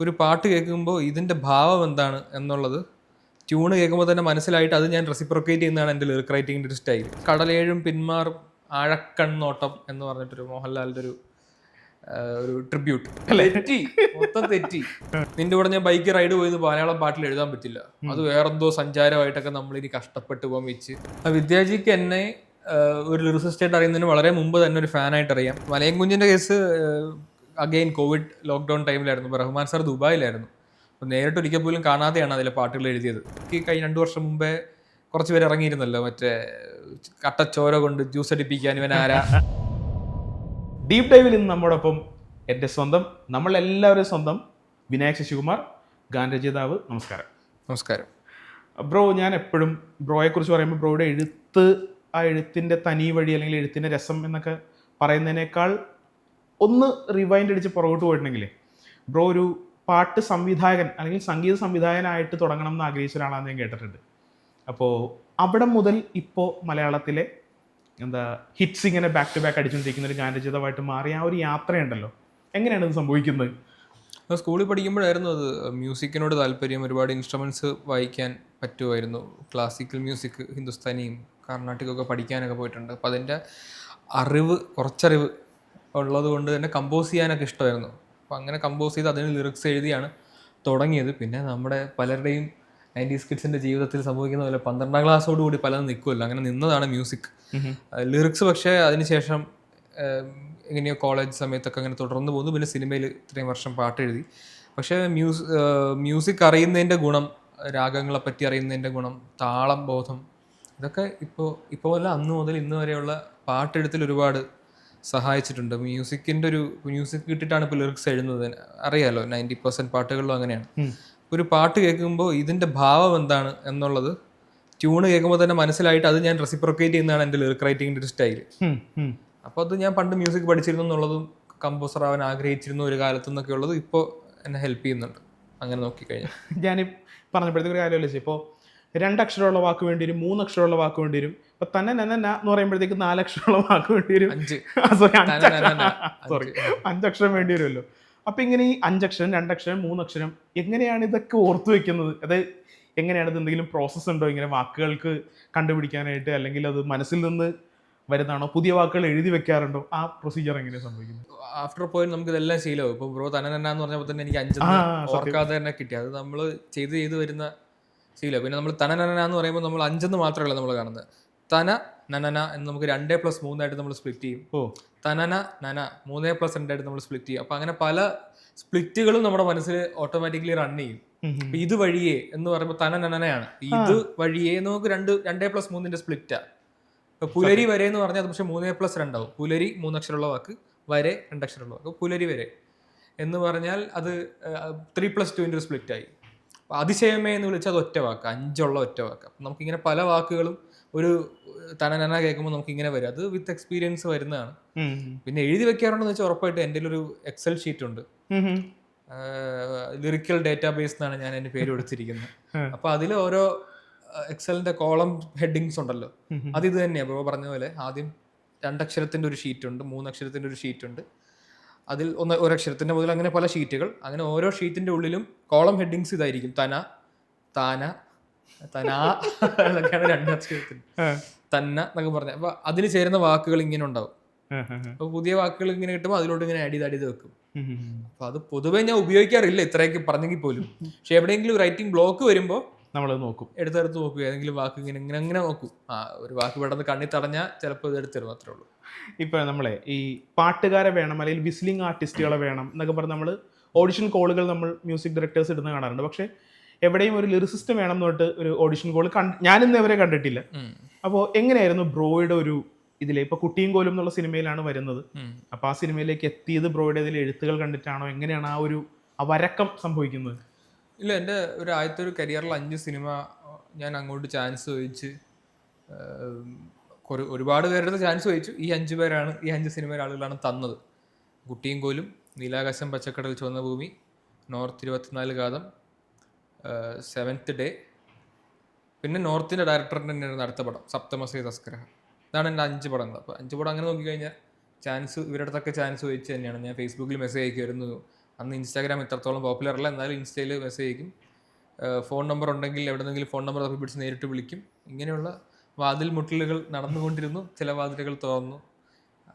ഒരു പാട്ട് കേൾക്കുമ്പോൾ ഇതിൻ്റെ ഭാവം എന്താണ് എന്നുള്ളത് ട്യൂണ് കേൾക്കുമ്പോൾ തന്നെ മനസ്സിലായിട്ട് അത് ഞാൻ റെസിപ്രൊക്കേറ്റ് ചെയ്യുന്നതാണ് എൻ്റെ ലിറിക് റൈറ്റിങ്ങിൻ്റെ ഒരു സ്റ്റൈൽ. കടലേഴും പിന്മാറും ആഴക്കണ്ണോട്ടം എന്ന് പറഞ്ഞിട്ടൊരു മോഹൻലാലിൻ്റെ ഒരു ട്രിബ്യൂട്ട്. തെറ്റി, മൊത്തം തെറ്റി. നിന്റെ കൂടെ ഞാൻ ബൈക്ക് റൈഡ് പോയത് മലയാളം പാട്ടിൽ എഴുതാൻ പറ്റില്ല, അത് വേറെന്തോ സഞ്ചാരമായിട്ടൊക്കെ നമ്മളിനി കഷ്ടപ്പെട്ട് പോകാൻ വെച്ച്. വിദ്യാജിക്ക് എന്നെ ഒരു ലിറിസിസ്റ്റായിട്ട് അറിയുന്നതിന് വളരെ മുമ്പ് തന്നെ ഒരു ഫാനായിട്ട് അറിയാം. മലയം കുഞ്ഞിൻ്റെ കേസ് അഗെയിൻ കോവിഡ് ലോക്ക്ഡൗൺ ടൈമിലായിരുന്നു. അപ്പോൾ റഹ്മാൻ സാർ ദുബായിലായിരുന്നു. അപ്പോൾ നേരിട്ട് ഒരിക്കൽ പോലും കാണാതെയാണ് അതിലെ പാട്ടുകൾ എഴുതിയത്. ഈ കഴിഞ്ഞ 2 വർഷം മുമ്പേ കുറച്ച് പേര് ഇറങ്ങിയിരുന്നല്ലോ, മറ്റേ കട്ടച്ചോര കൊണ്ട് ജ്യൂസ് അടിപ്പിക്കാൻ ഇവൻ ആരാ. ഡീപ് ഡൈവിൽ ഇന്ന് നമ്മോടൊപ്പം എൻ്റെ സ്വന്തം, നമ്മളെല്ലാവരും സ്വന്തം വിനായക് ശശികുമാർ, ഗാനരചയിതാവ്. നമസ്കാരം. നമസ്കാരം ബ്രോ. ഞാൻ എപ്പോഴും ബ്രോയെക്കുറിച്ച് പറയുമ്പോൾ ബ്രോയുടെ എഴുത്ത്, ആ എഴുത്തിൻ്റെ തനി വഴി അല്ലെങ്കിൽ എഴുത്തിൻ്റെ രസം എന്നൊക്കെ പറയുന്നതിനേക്കാൾ ഒന്ന് റിവൈൻഡ് അടിച്ച് പുറകോട്ട് പോയിട്ടുണ്ടെങ്കിൽ ബ്രോ ഒരു പാട്ട് സംവിധായകൻ അല്ലെങ്കിൽ സംഗീത സംവിധായകനായിട്ട് തുടങ്ങണം എന്ന് ആഗ്രഹിച്ച ഒരാളാണെന്ന് ഞാൻ കേട്ടിട്ടുണ്ട്. അപ്പോൾ അവിടെ മുതൽ ഇപ്പോൾ മലയാളത്തിലെ ഹിറ്റ്സ് ഇങ്ങനെ ബാക്ക് ടു ബാക്ക് അടിച്ചുകൊണ്ടിരിക്കുന്ന ഒരു ഗാനരചിതമായിട്ട് മാറിയ ആ ഒരു യാത്രയുണ്ടല്ലോ, എങ്ങനെയാണ് ഇത് സംഭവിക്കുന്നത്? സ്കൂളിൽ പഠിക്കുമ്പോഴായിരുന്നു അത് മ്യൂസിക്കിനോട് താല്പര്യം. ഒരുപാട് ഇൻസ്ട്രുമെൻറ്റ്സ് വായിക്കാൻ പറ്റുമായിരുന്നു. ക്ലാസിക്കൽ മ്യൂസിക്, ഹിന്ദുസ്ഥാനിയും കർണാട്ടിക്കൊക്കെ പഠിക്കാനൊക്കെ പോയിട്ടുണ്ട്. അപ്പോൾ അതിൻ്റെ കുറച്ചറിവ് ഉള്ളത് കൊണ്ട് തന്നെ കമ്പോസ് ചെയ്യാനൊക്കെ ഇഷ്ടമായിരുന്നു. അപ്പോൾ അങ്ങനെ കമ്പോസ് ചെയ്ത് അതിന് ലിറിക്സ് എഴുതിയാണ് തുടങ്ങിയത്. പിന്നെ നമ്മുടെ പലരുടെയും 90s കിഡ്സിൻ്റെ ജീവിതത്തിൽ സംഭവിക്കുന്ന പോലെ 12ാം ക്ലാസ്സോടുകൂടി പലതും നിൽക്കുമല്ലോ, അങ്ങനെ നിന്നതാണ് മ്യൂസിക്. ലിറിക്സ് പക്ഷേ അതിനുശേഷം എങ്ങനെയോ കോളേജ് സമയത്തൊക്കെ അങ്ങനെ തുടർന്ന് പോകുന്നു. പിന്നെ സിനിമയിൽ ഇത്രയും വർഷം പാട്ട് എഴുതി. പക്ഷേ മ്യൂസിക് അറിയുന്നതിൻ്റെ ഗുണം, രാഗങ്ങളെ പറ്റി അറിയുന്നതിൻ്റെ ഗുണം, താളം ബോധം, ഇതൊക്കെ ഇപ്പോൾ അല്ല അന്ന് മുതൽ ഇന്ന് വരെയുള്ള പാട്ടെഴുത്തിൽ ഒരുപാട് സഹായിച്ചിട്ടുണ്ട്. മ്യൂസിക് കിട്ടിയിട്ടാണ് ഇപ്പോൾ ലിറിക്സ് എഴുതുന്നത്. അറിയാലോ, 90% പാട്ടുകളിലും അങ്ങനെയാണ്. ഒരു പാട്ട് കേൾക്കുമ്പോൾ ഇതിൻ്റെ ഭാവം എന്താണ് എന്നുള്ളത് ട്യൂണ് കേൾക്കുമ്പോൾ തന്നെ മനസ്സിലായിട്ട് അത് ഞാൻ റെസിപ്രൊക്കേറ്റ് ചെയ്യുന്നതാണ് എൻ്റെ ലിറിക് റൈറ്റിങ്ങിൻ്റെ ഒരു സ്റ്റൈൽ. അപ്പോൾ അത് ഞാൻ പണ്ട് മ്യൂസിക് പഠിച്ചിരുന്നു എന്നുള്ളതും കമ്പോസർ ആവാൻ ആഗ്രഹിച്ചിരുന്നു ഒരു കാലത്തു നിന്നൊക്കെ ഉള്ളത് ഇപ്പോൾ എന്നെ ഹെൽപ്പ് ചെയ്യുന്നുണ്ട്. അങ്ങനെ നോക്കിക്കഴിഞ്ഞാൽ ഞാൻ പറഞ്ഞപ്പോഴത്തേക്ക് ഒരു കാര്യമല്ല, ഇപ്പോൾ 2 അക്ഷരമുള്ള വാക്ക് വേണ്ടി വരും, 3 അക്ഷരമുള്ള വാക്ക് വേണ്ടി വരും. ഇപ്പൊ തന്നെ എന്ന് പറയുമ്പോഴത്തേക്ക് 4 അക്ഷരമുള്ള വാക്ക് വേണ്ടി വരും, 5 അക്ഷരം വേണ്ടി വരുമല്ലോ. അപ്പൊ ഇങ്ങനെ ഈ 5 അക്ഷരം, 2 അക്ഷരം, 3 അക്ഷരം, എങ്ങനെയാണ് ഇതൊക്കെ ഓർത്തു വെക്കുന്നത്? അത് എങ്ങനെയാണ്? ഇത് എന്തെങ്കിലും പ്രോസസ്സ് ഉണ്ടോ ഇങ്ങനെ വാക്കുകൾക്ക് കണ്ടുപിടിക്കാനായിട്ട്? അല്ലെങ്കിൽ അത് മനസ്സിൽ നിന്ന് വരുന്നതാണോ? പുതിയ വാക്കുകൾ എഴുതി വെക്കാറുണ്ടോ? ആ പ്രൊസീജിയർ എങ്ങനെയാണ് സംഭവിക്കുന്നത്? ആഫ്റ്റർ പോയിന്റ് നമുക്ക് ഇതെല്ലാം ശീലമാവും. ഇപ്പോൾ ബ്രോ തനനന്ന് പറഞ്ഞപ്പോൾ തന്നെ എനിക്ക് 5 ഓർക്കാതെ തന്നെ കിട്ടി. അത് നമ്മൾ ചെയ്ത് വരുന്ന ശീലം. പിന്നെ നമ്മൾ തനനന എന്ന് പറയുമ്പോൾ നമ്മൾ 5 മാത്രമല്ല നമ്മൾ കാണുന്നത്. തന നനന എന്ന് നമുക്ക് 2+3 ആയിട്ട് നമ്മൾ സ്പ്ലിറ്റ് ചെയ്യും. തനന നന 3+2 ആയിട്ട് നമ്മൾ സ്പ്ലിറ്റ് ചെയ്യും. അപ്പം അങ്ങനെ പല സ്പ്ലിറ്റുകളും നമ്മുടെ മനസ്സിൽ ഓട്ടോമാറ്റിക്കലി റൺ ചെയ്യും. ഇത് വഴിയേ എന്ന് പറയുമ്പോൾ തനനനയാണ്. ഇത് വഴിയേ നമുക്ക് 2+3 സ്പ്ലിറ്റാ. ഇപ്പൊ പുലരി വരെ എന്ന് പറഞ്ഞാൽ അത് പക്ഷെ 3+2 ആവും. പുലരി 3 അക്ഷരമുള്ള വാക്ക്, വരെ 2 അക്ഷരമുള്ള വാക്ക്. പുലരി വരെ എന്ന് പറഞ്ഞാൽ അത് 3+2 സ്പ്ലിറ്റ് ആയി. അതിശയമേ എന്ന് വിളിച്ചാൽ അത് ഒറ്റ വാക്ക്, 5 ഒറ്റ വാക്ക്. അപ്പം നമുക്കിങ്ങനെ പല വാക്കുകളും ഒരു തനനന കേൾക്കുമ്പോൾ നമുക്കിങ്ങനെ വരും. അത് വിത്ത് എക്സ്പീരിയൻസ് വരുന്നതാണ്. പിന്നെ എഴുതി വെക്കാറുണ്ടെന്ന് വെച്ചാൽ ഉറപ്പായിട്ട് എൻ്റെ ഒരു എക്സൽ ഷീറ്റ് ഉണ്ട്. ലിറിക്കൽ ഡേറ്റാബേസ് എന്നാണ് ഞാൻ എൻ്റെ പേര് കൊടുത്തിരിക്കുന്നത്. അപ്പോൾ അതിൽ ഓരോ എക്സലിന്റെ കോളം ഹെഡിങ്സ് ഉണ്ടല്ലോ, അത് ഇത് തന്നെയാണ് ബ്രോ പറഞ്ഞ പോലെ. ആദ്യം 2 അക്ഷരത്തിന്റെ ഒരു ഷീറ്റ് ഉണ്ട്, 3 അക്ഷരത്തിന്റെ ഒരു ഷീറ്റ് ഉണ്ട്, അതിൽ ഒരു അക്ഷരത്തിന്റെ മുതൽ അങ്ങനെ പല ഷീറ്റുകൾ. അങ്ങനെ ഓരോ ഷീറ്റിന്റെ ഉള്ളിലും കോളം ഹെഡിങ്സ് ഇതായിരിക്കും. തന, താന, തനാ എന്നൊക്കെയാണ് 2 അക്ഷരത്തിന്. തന്ന എന്നൊക്കെ പറഞ്ഞ അപ്പൊ അതിന് ചേരുന്ന വാക്കുകൾ ഇങ്ങനെ ഉണ്ടാവും. അപ്പൊ പുതിയ വാക്കുകൾ ഇങ്ങനെ കിട്ടുമ്പോൾ അതിലോട്ട് ഇങ്ങനെ ആഡ് ചെയ്ത് വെക്കും. അപ്പൊ അത് പൊതുവെ ഞാൻ ഉപയോഗിക്കാറില്ല ഇത്രയൊക്കെ പറഞ്ഞെങ്കിൽ പോലും. പക്ഷെ എവിടെയെങ്കിലും റൈറ്റിംഗ് ബ്ലോക്ക് വരുമ്പോൾ നമ്മൾ നോക്കും, എടുത്തെടുത്ത് നോക്കും, ഏതെങ്കിലും വാക്ക് ഇങ്ങനെ നോക്കും. ഒരു വാക്ക് പെട്ടെന്ന് കണ്ണിൽ തടഞ്ഞാൽ ചിലപ്പോൾ ഇത് എടുത്തിരുന്നു, അത്രേ ഉള്ളൂ. ഇപ്പൊ നമ്മളെ ഈ പാട്ടുകാരെ വേണം അല്ലെങ്കിൽ വിസ്ലിംഗ് ആർട്ടിസ്റ്റുകളെ വേണം എന്നൊക്കെ പറഞ്ഞ് നമ്മൾ ഓഡിഷൻ കോളുകൾ നമ്മൾ മ്യൂസിക് ഡയറക്ടേഴ്സ് ഇടുന്ന കാണാറുണ്ട്. പക്ഷെ എവിടെയും ഒരു ലിറിസിസ്റ്റ് വേണം എന്ന് പറഞ്ഞിട്ട് ഒരു ഓഡിഷൻ കോൾ ഞാനിന്ന് അവരെ കണ്ടിട്ടില്ല. അപ്പോൾ എങ്ങനെയായിരുന്നു ബ്രോയുടെ ഒരു ഇതിലെ ഇപ്പൊ കുട്ടിയും കോലും എന്നുള്ള സിനിമയിലാണ് വരുന്നത്. അപ്പൊ ആ സിനിമയിലേക്ക് എത്തിയത് ബ്രോയുടെ ഇതിൽ എഴുത്തുകൾ കണ്ടിട്ടാണോ? എങ്ങനെയാണ് ആ ഒരു വരക്കം സംഭവിക്കുന്നത്? ഇല്ല, എൻ്റെ ആദ്യത്തെ ഒരു കരിയറിൽ 5 സിനിമ ഞാൻ അങ്ങോട്ട് ചാൻസ് ചോദിച്ച് ഒരുപാട് പേരുടെ ചാൻസ് ചോദിച്ചു. ഈ 5 പേരാണ്, ഈ 5 സിനിമയിലെ ആളുകളാണ് തന്നത്. കുട്ടിയും കോലും, നീലാകാശം പച്ചക്കടൽ ചുവന്ന ഭൂമി, നോർത്ത് 24 കാതം, 7th ഡേ, പിന്നെ നോർത്തിൻ്റെ ഡയറക്ടറിൻ്റെ തന്നെയായിരുന്നു അടുത്ത പടം സപ്തമശ്രീ തസ്കരഹ. ഇതാണ് എൻ്റെ 5 പടങ്ങൾ. അപ്പോൾ 5 പടം അങ്ങനെ നോക്കിക്കഴിഞ്ഞാൽ ചാൻസ് ഇവരുടെ അടുത്തൊക്കെ ചാൻസ് ചോദിച്ചു തന്നെയാണ്. ഞാൻ ഫേസ്ബുക്കിൽ മെസ്സേജ് അയക്കുമായിരുന്നു, അന്ന് ഇൻസ്റ്റാഗ്രാം ഇത്രത്തോളം പോപ്പുലർ അല്ല, എന്നാലും ഇൻസ്റ്റയിൽ മെസ്സേജ് അയക്കും. ഫോൺ നമ്പർ ഉണ്ടെങ്കിൽ എവിടെന്നെങ്കിലും ഫോൺ നമ്പർ തപ്പി പിടിച്ച് നേരിട്ട് വിളിക്കും. ഇങ്ങനെയുള്ള വാതിൽ മുട്ടലുകൾ നടന്നുകൊണ്ടിരുന്നു. ചില വാതിലുകൾ തുറന്നു.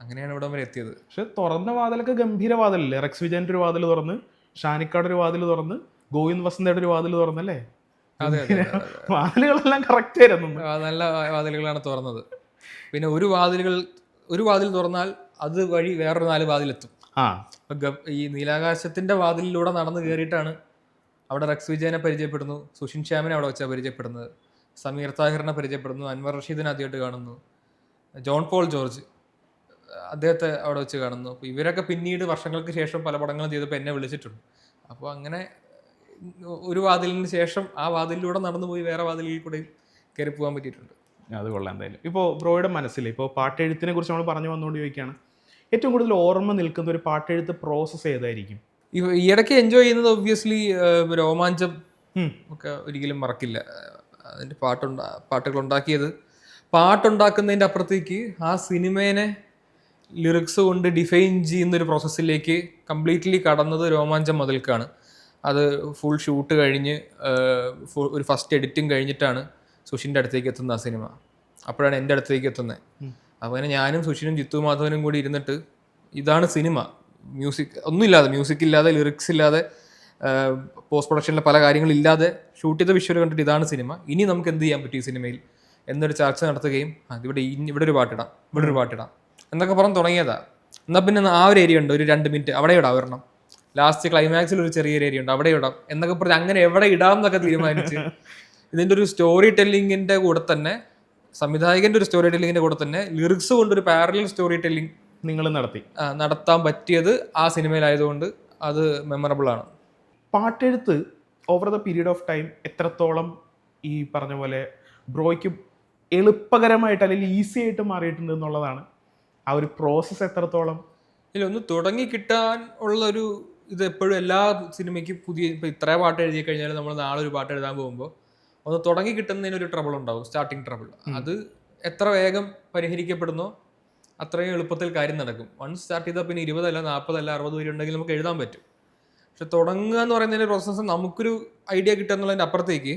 അങ്ങനെയാണ് ഇവിടം വരെ എത്തിയത്. പക്ഷെ തുറന്ന വാതിലൊക്കെ ഗംഭീര വാതിലല്ലേ? റെക്സ് വിജയന്റെ ഒരു വാതിൽ തുറന്ന്, ഷാനിക്കാട് ഒരു വാതിൽ തുറന്ന്, ഗോവിന്ദ് വസന്തയുടെ ഒരു വാതിൽ തുറന്നല്ലേ? അതെ അതെ വാതിലുകളെല്ലാം കറക്റ്റ് ആയിരുന്നു. നല്ല വാതിലുകളാണ് തുറന്നത്. പിന്നെ ഒരു വാതിൽ തുറന്നാൽ അത് വഴി വേറൊരു 4 വാതിലെത്തും. ഈ നീലാകാശത്തിന്റെ വാതിലിലൂടെ നടന്നു കയറിയിട്ടാണ് അവിടെ റെക്സ് വിജയനെ പരിചയപ്പെടുന്നു, സുഷിൻ ശ്യാമിനെ അവിടെ വെച്ചാൽ പരിചയപ്പെടുന്നത്, സമീർ താഹിറിനെ പരിചയപ്പെടുന്നു, അൻവർ റഷീദിനെ ആദ്യമായിട്ട് കാണുന്നു, ജോൺ പോൾ ജോർജ് അദ്ദേഹത്തെ അവിടെ വെച്ച് കാണുന്നു. അപ്പോൾ ഇവരൊക്കെ പിന്നീട് വർഷങ്ങൾക്ക് ശേഷം പല പടങ്ങളും ചെയ്തപ്പോൾ എന്നെ വിളിച്ചിട്ടുണ്ട്. അപ്പോൾ അങ്ങനെ ഒരു വാതിലിന് ശേഷം ആ വാതിലിലൂടെ നടന്നു പോയി വേറെ വാതിലിൽ കൂടെ കയറി പോകാൻ പറ്റിയിട്ടുണ്ട്. അത് കൊള്ളാം. എന്തായാലും ഇപ്പോൾ ബ്രോയുടെ മനസ്സിൽ ഇപ്പോൾ പാട്ടെഴുത്തിനെ കുറിച്ച് നമ്മൾ പറഞ്ഞു വന്നുകൊണ്ട് ചോദിക്കുകയാണ്, ഏറ്റവും കൂടുതൽ ഓർമ്മ നിൽക്കുന്ന ഒരു പാട്ടെഴുത്ത് പ്രോസസ്സ് ഏതായിരിക്കും? ഈയിടയ്ക്ക് എൻജോയ് ചെയ്യുന്നത് ഒബ്വിയസ്ലി രോമാഞ്ചം ഒക്കെ ഒരിക്കലും മറക്കില്ല. അതിൻ്റെ പാട്ടുകൾ ഉണ്ടാക്കിയത്, പാട്ടുണ്ടാക്കുന്നതിൻ്റെ അപ്പുറത്തേക്ക് ആ സിനിമേനെ ലിറിക്സ് കൊണ്ട് ഡിഫൈൻ ചെയ്യുന്നൊരു പ്രോസസ്സിലേക്ക് കംപ്ലീറ്റ്ലി കടന്നത് രോമാഞ്ചം മുതൽക്കാണ്. അത് ഫുൾ ഷൂട്ട് കഴിഞ്ഞ് ഒരു ഫസ്റ്റ് എഡിറ്റിംഗ് കഴിഞ്ഞിട്ടാണ് സുഷിൻ്റെ അടുത്തേക്ക് എത്തുന്നത് ആ സിനിമ. അപ്പോഴാണ് എൻ്റെ അടുത്തേക്ക് എത്തുന്നത്. അപ്പോൾ അങ്ങനെ ഞാനും സുഷിനും ജിത്തു മാധവനും കൂടി ഇരുന്നിട്ട് ഇതാണ് സിനിമ, മ്യൂസിക് ഇല്ലാതെ ലിറിക്സ് ഇല്ലാതെ പോസ്റ്റ് പ്രൊഡക്ഷനിലെ പല കാര്യങ്ങളില്ലാതെ ഷൂട്ട് ചെയ്ത വിഷ്വൽ കണ്ടിട്ട് ഇതാണ് സിനിമ, ഇനി നമുക്ക് എന്ത് ചെയ്യാൻ പറ്റും ഈ സിനിമയിൽ എന്നൊരു ചർച്ച നടത്തുകയും ഇവിടെ ഒരു പാട്ടിടാം എന്നൊക്കെ പറഞ്ഞ് തുടങ്ങിയതാ. എന്നാൽ പിന്നെ ആ ഒരു ഏരിയ ഉണ്ട്, ഒരു 2 മിനിറ്റ് അവിടെ ഇടാം ഒരെണ്ണം, ലാസ്റ്റ് ക്ലൈമാക്സിൽ ഒരു ചെറിയൊരു ഏരിയ ഉണ്ട് അവിടെ ഇടാം എന്നൊക്കെ പറഞ്ഞ് അങ്ങനെ എവിടെ ഇടാം എന്നൊക്കെ തീരുമാനിച്ച് ഇതിൻ്റെ ഒരു സ്റ്റോറി ടെല്ലിങ്ങിൻ്റെ കൂടെ തന്നെ, സംവിധായകൻ്റെ ഒരു സ്റ്റോറി ടെല്ലിങ്ങിൻ്റെ കൂടെ തന്നെ ലിറിക്സ് കൊണ്ടൊരു പാരലൽ സ്റ്റോറി ടെല്ലിങ് നിങ്ങൾ നടത്താൻ പറ്റിയത് ആ സിനിമയിലായതുകൊണ്ട് അത് മെമ്മറബിൾ ആണ്. പാട്ടെഴുത്ത് over the period of time എത്രത്തോളം ഈ പറഞ്ഞ പോലെ ബ്രോയ്ക്ക് എളുപ്പകരമായിട്ട് അല്ലെങ്കിൽ ഈസി ആയിട്ട് മാറിയിട്ടുണ്ട് എന്നുള്ളതാണ്. ആ ഒരു പ്രോസസ്സ് എത്രത്തോളം ഒന്ന് തുടങ്ങി കിട്ടാൻ ഉള്ളൊരു ഇത് എപ്പോഴും എല്ലാ സിനിമയ്ക്കും ഇപ്പം ഇത്ര പാട്ട് എഴുതി കഴിഞ്ഞാൽ നമ്മൾ നാളെ ഒരു പാട്ട് എഴുതാൻ പോകുമ്പോൾ ഒന്ന് തുടങ്ങി കിട്ടുന്നതിനൊരു ട്രബിൾ ഉണ്ടാവും, സ്റ്റാർട്ടിങ് ട്രബിൾ. അത് എത്ര വേഗം പരിഹരിക്കപ്പെടുന്നോ അത്രയും എളുപ്പത്തിൽ കാര്യം നടക്കും. വൺസ് സ്റ്റാർട്ട് ചെയ്താൽ പിന്നെ 20 അല്ല 40 അല്ല 60 വരെ ഉണ്ടെങ്കിൽ നമുക്ക് എഴുതാൻ പറ്റും. പക്ഷെ തുടങ്ങുക എന്ന് പറയുന്നതിൻ്റെ പ്രോസസ്സ് നമുക്കൊരു ഐഡിയ കിട്ടുക എന്നുള്ളതിൻ്റെ അപ്പുറത്തേക്ക്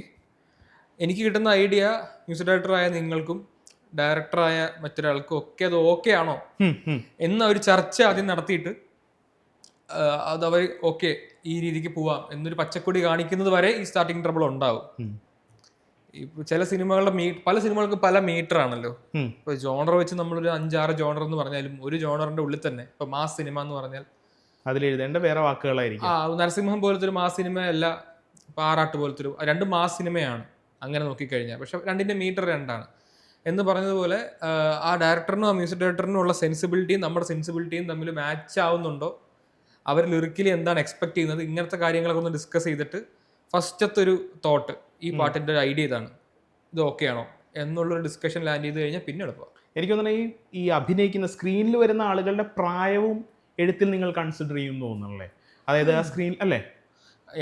എനിക്ക് കിട്ടുന്ന ഐഡിയ മ്യൂസിക് ഡയറക്ടറായ നിങ്ങൾക്കും ഡയറക്ടറായ മറ്റൊരാൾക്കും ഒക്കെ അത് ഓക്കെ ആണോ എന്ന ഒരു ചർച്ച ആദ്യം നടത്തിയിട്ട് അത് അവർ ഓക്കെ ഈ രീതിക്ക് പോവാം എന്നൊരു പച്ചക്കൊടി കാണിക്കുന്നത് വരെ ഈ സ്റ്റാർട്ടിങ് ട്രബിൾ ഉണ്ടാവും. ഇപ്പൊ ചില സിനിമകളുടെ പല സിനിമകൾക്ക് പല മീറ്റർ ആണല്ലോ. ഇപ്പൊ ജോണർ വെച്ച് നമ്മളൊരു 5-6 ജോണർ എന്ന് പറഞ്ഞാലും ഒരു ജോണറിന്റെ ഉള്ളിൽ തന്നെ ഇപ്പൊ മാസ് സിനിമ എന്ന് പറഞ്ഞാൽ അതിൽ എഴുതേണ്ട വേറെ വാക്കുകളായിരിക്കും. നരസിംഹം പോലത്തെ ഒരു മാസ് സിനിമ അല്ല, ഇപ്പൊ ആറാട്ട് പോലത്തെ ഒരു 2 മാസ് സിനിമയാണ് അങ്ങനെ നോക്കിക്കഴിഞ്ഞാൽ. പക്ഷെ 2ന്റെ മീറ്റർ 2ആണ് എന്ന് പറഞ്ഞതുപോലെ ആ ഡയറക്ടറിനും ആ മ്യൂസിക് ഡയറക്ടറിനും ഉള്ള സെൻസിബിലിറ്റിയും നമ്മുടെ സെൻസിബിലിറ്റിയും തമ്മിൽ മാച്ച് ആവുന്നുണ്ടോ, അവർ ലിറിക്കലി എന്താണ് എക്സ്പെക്ട് ചെയ്യുന്നത്, ഇങ്ങനത്തെ കാര്യങ്ങളൊക്കെ ഒന്ന് ഡിസ്കസ് ചെയ്തിട്ട് ഫസ്റ്റത്തെ ഒരു തോട്ട് ഈ പാട്ടിൻ്റെ ഒരു ഐഡിയ ഇതാണ്, ഇത് ഓക്കെ ആണോ എന്നുള്ളൊരു ഡിസ്കഷൻ ലാൻഡ് ചെയ്ത് കഴിഞ്ഞാൽ പിന്നെ എളുപ്പം. എനിക്ക് തോന്നുന്നത് ഈ അഭിനയിക്കുന്ന സ്ക്രീനിൽ വരുന്ന ആളുകളുടെ പ്രായവും എഴുത്തിൽ നിങ്ങൾ കൺസിഡർ ചെയ്യുമെന്ന് തോന്നുന്നല്ലേ? അതായത് ആ സ്ക്രീൻ അല്ലേ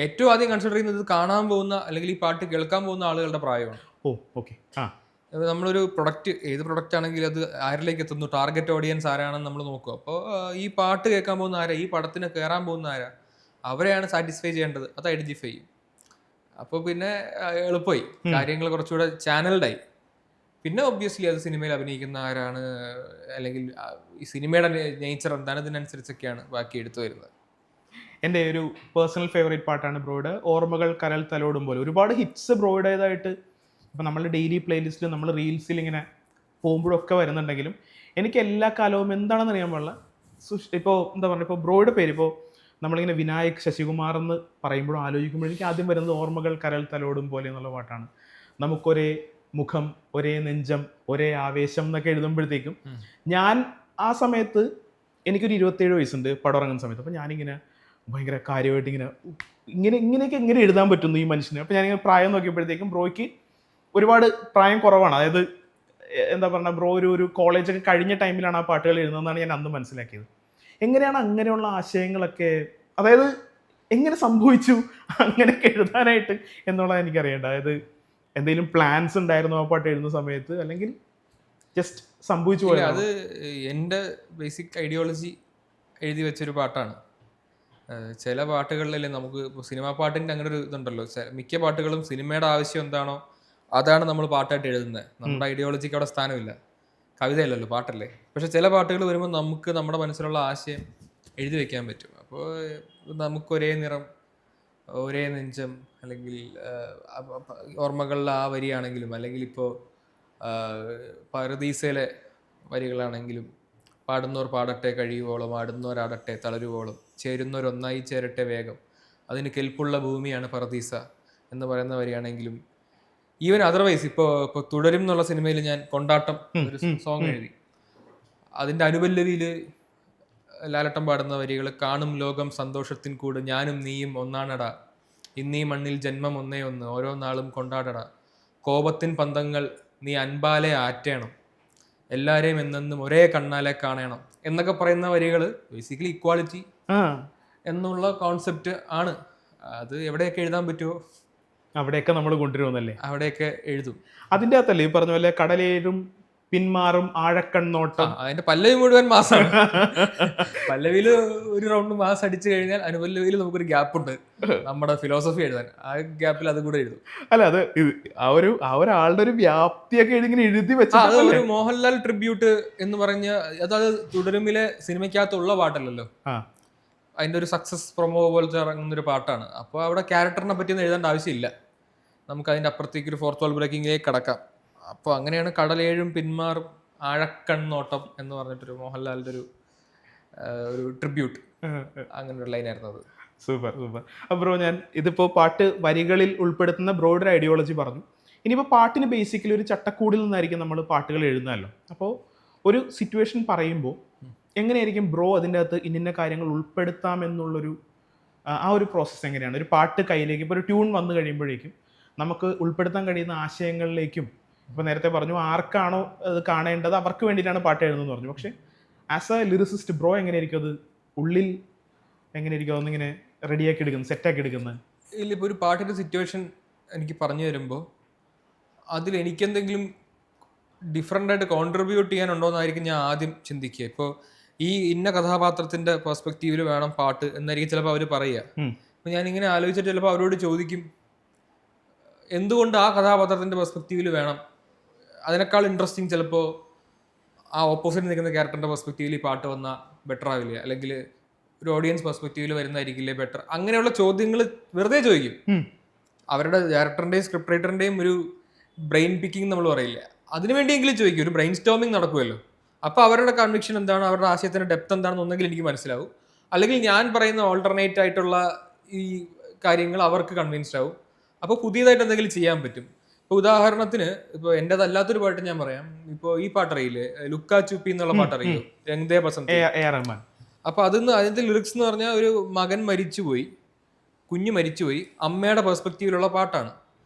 ഏറ്റവും ആദ്യം കൺസിഡർ ചെയ്യുന്നത് കാണാൻ പോകുന്ന അല്ലെങ്കിൽ ഈ പാട്ട് കേൾക്കാൻ പോകുന്ന ആളുകളുടെ പ്രായമാണ്. ഓക്കെ. നമ്മളൊരു പ്രൊഡക്റ്റ്, ഏത് പ്രൊഡക്റ്റ് ആണെങ്കിലും അത് ആരിലേക്ക് എത്തുന്നു, ടാർഗറ്റ് ഓഡിയൻസ് ആരാണെന്ന് നമ്മൾ നോക്കുക. അപ്പോൾ ഈ പാട്ട് കേൾക്കാൻ പോകുന്ന ആരാ, ഈ പടത്തിന് കയറാൻ പോകുന്ന ആരാ, അവരെയാണ് സാറ്റിസ്ഫൈ ചെയ്യേണ്ടത്, അത് ഐഡന്റിഫൈ ചെയ്യും. അപ്പോൾ പിന്നെ എളുപ്പമായി, കാര്യങ്ങൾ കുറച്ചുകൂടെ ചാനൽഡായി. പിന്നെ ഒബ്വിയസ്ലി അത് സിനിമയിൽ അഭിനയിക്കുന്ന ആരാണ് അല്ലെങ്കിൽ ഈ സിനിമയുടെ നേച്ചർ എന്താണ്, ഇതിനനുസരിച്ചൊക്കെയാണ് ബാക്കി എടുത്തു വരുന്നത്. എൻ്റെ ഒരു പേഴ്സണൽ ഫേവറേറ്റ് പാട്ടാണ് ബ്രോയുടെ ഓർമ്മകൾ കരൽ തലോടും പോലെ. ഒരുപാട് ഹിറ്റ്സ് ബ്രോയുടേതായിട്ട് ഇപ്പോൾ നമ്മളുടെ ഡെയിലി പ്ലേലിസ്റ്റിൽ നമ്മൾ റീൽസിൽ ഇങ്ങനെ പോകുമ്പോഴൊക്കെ വരുന്നുണ്ടെങ്കിലും എനിക്ക് എല്ലാ കാലവും എന്താണെന്ന് അറിയാൻ പാടില്ല. ഇപ്പോൾ എന്താ പറയുക, ഇപ്പോൾ ബ്രോയുടെ പേര് ഇപ്പോൾ നമ്മളിങ്ങനെ വിനായക് ശശികുമാർ എന്ന് പറയുമ്പോഴും ആലോചിക്കുമ്പോഴും എനിക്ക് ആദ്യം വരുന്നത് ഓർമ്മകൾ കരൽ തലോടും പോലെ എന്നുള്ള പാട്ടാണ്. നമുക്കൊരേ മുഖം, ഒരേ നെഞ്ചം, ഒരേ ആവേശം എന്നൊക്കെ എഴുതുമ്പോഴത്തേക്കും ഞാൻ ആ സമയത്ത് എനിക്കൊരു 27 വയസ്സുണ്ട് പടം ഇറങ്ങുന്ന സമയത്ത്. അപ്പോൾ ഞാനിങ്ങനെ ഭയങ്കര കാര്യമായിട്ട് ഇങ്ങനെയൊക്കെ എങ്ങനെ എഴുതാൻ പറ്റുന്നു ഈ മനുഷ്യന്. അപ്പോൾ ഞാനിങ്ങനെ പ്രായം നോക്കിയപ്പോഴത്തേക്കും ബ്രോയ്ക്ക് ഒരുപാട് പ്രായം കുറവാണ്. അതായത് എന്താ പറയുക, ബ്രോ ഒരു കോളേജൊക്കെ കഴിഞ്ഞ ടൈമിലാണ് ആ പാട്ടുകൾ എഴുതുന്നതെന്നാണ് ഞാൻ അന്ന് മനസ്സിലാക്കിയത്. എങ്ങനെയാണ് അങ്ങനെയുള്ള ആശയങ്ങളൊക്കെ, അതായത് എങ്ങനെ സംഭവിച്ചു അങ്ങനെയൊക്കെ എഴുതാനായിട്ട് എന്നുള്ളത് എനിക്കറിയേണ്ട. അതായത് എന്തെങ്കിലും പ്ലാൻസ് ഉണ്ടായിരുന്നു ആ പാട്ട് എഴുതുന്ന സമയത്ത്, അല്ലെങ്കിൽ ജസ്റ്റ് സംഭവിച്ചു പോയത്? അത് എൻ്റെ ബേസിക് ഐഡിയോളജി എഴുതി വെച്ചൊരു പാട്ടാണ്. ചില പാട്ടുകളിലല്ലേ നമുക്ക് സിനിമാ പാട്ടിൻ്റെ അങ്ങനെ ഒരു ഇതുണ്ടല്ലോ, മിക്ക പാട്ടുകളും സിനിമയുടെ ആവശ്യം എന്താണോ അതാണ് നമ്മൾ പാട്ടായിട്ട് എഴുതുന്നത്. നമ്മുടെ ഐഡിയോളജിക്ക് അവിടെ സ്ഥാനമില്ല. കവിതയല്ലല്ലോ, പാട്ടല്ലേ. പക്ഷെ ചില പാട്ടുകൾ വരുമ്പോൾ നമുക്ക് നമ്മുടെ മനസ്സിലുള്ള ആശയം എഴുതി വെക്കാൻ പറ്റും. അപ്പോൾ നമുക്ക് ഒരേ നിറം, ഒരേ നെഞ്ചം, അല്ലെങ്കിൽ ഓർമ്മകളിലെ ആ വരിയാണെങ്കിലും, അല്ലെങ്കിൽ ഇപ്പോൾ പറുദീസയിലെ വരികളാണെങ്കിലും, പാടുന്നവർ പാടട്ടെ കഴിയുവോളം, ആടുന്നവരാടട്ടെ തളരുവോളം, ചേരുന്നവരൊന്നായി ചേരട്ടെ വേഗം, അതിന് കെൽപ്പുള്ള ഭൂമിയാണ് പറുദീസ എന്ന് പറയുന്ന വരിയാണെങ്കിലും, ഈവൻ അതർവൈസ് ഇപ്പോൾ തുടരും എന്നുള്ള സിനിമയിൽ ഞാൻ കൊണ്ടാട്ടം ഒരു സോങ് എഴുതി. അതിൻ്റെ അനുപല്ലവിയിൽ ലാലട്ടം പാടുന്ന വരികൾ, കാണും ലോകം സന്തോഷത്തിൻ കൂട്, ഞാനും നീയും ഒന്നാണടാ, ഇന്നീ മണ്ണിൽ ജന്മം ഒന്നേ ഒന്ന്, ഓരോ നാളും കൊണ്ടാടടാ, കോപത്തിൻ പന്തങ്ങൾ നീ അൻപാലെ ആറ്റേണം, എല്ലാവരെയും എന്നെന്നും ഒരേ കണ്ണാലെ കാണണം എന്നൊക്കെ പറയുന്ന വരികൾ ബേസിക്കലി ഇക്വാളിറ്റി എന്നുള്ള കോൺസെപ്റ്റ് ആണ്. അത് എവിടെയൊക്കെ എഴുതാൻ പറ്റുമോ അവിടെയൊക്കെ നമ്മൾ കൊണ്ടുവരുമെന്നല്ലേ, അവിടെയൊക്കെ എഴുതും. അതിൻ്റെ അകത്തല്ലേ ഈ പറഞ്ഞ പോലെ കടലേറും പിന്മാറും ആഴക്കണ്ണോട്ടം, അതിന്റെ പല്ലവി മുഴുവൻ മാസമാണ്. പല്ലവിയിൽ ഒരു റൗണ്ട് മാസ് അടിച്ചു കഴിഞ്ഞാൽ അനുപല്ലവിയിൽ നമുക്കൊരു ഗ്യാപ്പ് ഉണ്ട് നമ്മുടെ ഫിലോസഫി എഴുതാൻ. ആ ഗ്യാപ്പിൽ അത് കൂടെ എഴുതും. അല്ല, അത് ആ ഒരാളുടെ ഒരു വ്യാപ്തിയൊക്കെ ഇങ്ങനെ എഴുതി വെച്ചാൽ ഒരു മോഹൻലാൽ ട്രിബ്യൂട്ട് എന്ന് പറഞ്ഞ അതായത് തുടരുമിലെ സിനിമയ്ക്കകത്തുള്ള പാട്ടല്ലല്ലോ, അതിന്റെ ഒരു സക്സസ് പ്രൊമോ പോലത്തെ ഇറങ്ങുന്നൊരു പാട്ടാണ്. അപ്പോൾ അവിടെ ക്യാരക്ടറിനെ പറ്റിയൊന്നും എഴുതേണ്ട ആവശ്യമില്ല, നമുക്ക് അതിന്റെ അപ്പുറത്തേക്ക് ഒരു ഫോർത്ത് വാൾ ബ്രേക്കിങ്ങിലേക്ക് കടക്കാം. അപ്പോൾ അങ്ങനെയാണ് കടലേഴും പിന്മാറും ആഴക്കണ്ണോട്ടം എന്ന് പറഞ്ഞിട്ടൊരു മോഹൻലാലിന്റെ ഒരു ട്രിബ്യൂട്ട്, അങ്ങനെ ഒരു ലൈനായിരുന്നു അത്. Super super. അപ്പോൾ ഞാൻ ഇതിപ്പോൾ പാട്ട് വരികളിൽ ഉൾപ്പെടുത്തുന്ന ബ്രോഡർ ഐഡിയോളജി പറഞ്ഞു. ഇനിയിപ്പോൾ പാട്ടിന് ബേസിക്കലി ഒരു ചട്ടക്കൂടിൽ നിന്നായിരിക്കും നമ്മൾ പാട്ടുകൾ എഴുതുന്നതല്ലോ. അപ്പോൾ ഒരു സിറ്റുവേഷൻ പറയുമ്പോൾ എങ്ങനെയായിരിക്കും ബ്രോ അതിൻ്റെ അകത്ത് ഇന്ന കാര്യങ്ങൾ ഉൾപ്പെടുത്താമെന്നുള്ളൊരു ആ ഒരു പ്രോസസ്സ് എങ്ങനെയാണ്? ഒരു പാട്ട് കയ്യിലേക്ക് ഇപ്പോൾ ഒരു ട്യൂൺ വന്നു കഴിയുമ്പോഴേക്കും നമുക്ക് ഉൾപ്പെടുത്താൻ കഴിയുന്ന ആശയങ്ങളിലേക്കും, ഇപ്പോൾ നേരത്തെ പറഞ്ഞു ആർക്കാണോ അത് കാണേണ്ടത് അവർക്ക് വേണ്ടിയിട്ടാണ് പാട്ട് എഴുതുന്നതെന്ന് പറഞ്ഞു. പക്ഷേ ആസ് എ ലിറിസിസ്റ്റ് ബ്രോ എങ്ങനെയായിരിക്കും അത് ഉള്ളിൽ എങ്ങനെയായിരിക്കും അതൊന്നിങ്ങനെ റെഡിയാക്കി എടുക്കുന്നത്, സെറ്റാക്കി എടുക്കുന്നത്? ഇല്ല, ഇപ്പോൾ ഒരു പാട്ടിൻ്റെ സിറ്റുവേഷൻ എനിക്ക് പറഞ്ഞു തരുമ്പോൾ അതിൽ എനിക്കെന്തെങ്കിലും ഡിഫറെൻ്റ് ആയിട്ട് കോൺട്രിബ്യൂട്ട് ചെയ്യാനുണ്ടോയെന്നായിരിക്കും ഞാൻ ആദ്യം ചിന്തിക്കുക. ഇപ്പോൾ ഈ ഇന്ന കഥാപാത്രത്തിൻ്റെ പെർസ്പെക്റ്റീവിൽ വേണം പാട്ട് എന്നായിരിക്കും ചിലപ്പോൾ അവർ പറയുക. അപ്പോൾ ഞാനിങ്ങനെ ആലോചിച്ചിട്ട് ചിലപ്പോൾ അവരോട് ചോദിക്കും, എന്തുകൊണ്ട് ആ കഥാപാത്രത്തിൻ്റെ പെർസ്പെക്റ്റീവിൽ വേണം? അതിനേക്കാൾ ഇൻട്രസ്റ്റിംഗ് ചിലപ്പോൾ ആ ഓപ്പോസിറ്റ് നിൽക്കുന്ന ക്യാരക്ടറിൻ്റെ പെർസ്പെക്റ്റീവിൽ ഈ പാട്ട് വന്നാൽ ബെറ്റർ ആവില്ലേ, അല്ലെങ്കിൽ ഒരു ഓഡിയൻസ് പെർസ്പെക്റ്റീവിൽ വരുന്നതായിരിക്കില്ലേ ബെറ്റർ? അങ്ങനെയുള്ള ചോദ്യങ്ങൾ വെറുതെ ചോദിക്കും. അവരുടെ ഡയറക്ടറിൻ്റെയും സ്ക്രിപ്റ്റ് റൈറ്ററിൻ്റെയും ഒരു ബ്രെയിൻ പിക്കിംഗ് നമ്മൾ പറയില്ല, അതിനുവേണ്ടിയെങ്കിലും ചോദിക്കും. ഒരു ബ്രെയിൻ സ്റ്റോമിങ് നടക്കുമല്ലോ. അപ്പോൾ അവരുടെ കൺവിക്ഷൻ എന്താണ്, അവരുടെ ആശയത്തിൻ്റെ ഡെപ്ത് എന്താണെന്ന് ഒന്നെങ്കിൽ എനിക്ക് മനസ്സിലാവും, അല്ലെങ്കിൽ ഞാൻ പറയുന്ന ഓൾട്ടർനേറ്റ് ആയിട്ടുള്ള ഈ കാര്യങ്ങൾ അവർക്ക് കൺവിൻസ്ഡ് ആവും. അപ്പോൾ പുതിയതായിട്ട് എന്തെങ്കിലും ചെയ്യാൻ പറ്റും. ഇപ്പോൾ ഉദാഹരണത്തിന് ഇപ്പോൾ എൻ്റെതല്ലാത്തൊരു പാട്ട് ഞാൻ പറയാം. ഇപ്പോൾ ഈ പാട്ടറിയില്ലേ, ലുക്കാ ചുപ്പി എന്നുള്ള പാട്ടറിയോ, രംഗ്ദേ ബസന്ത്. അപ്പോൾ അതിൻ്റെ ലിറിക്സ് എന്ന് പറഞ്ഞാൽ ഒരു മകൻ മരിച്ചുപോയി, കുഞ്ഞ് മരിച്ചുപോയി, അമ്മയുടെ പെർസ്പെക്റ്റീവിലുള്ള പാട്ടാണ്.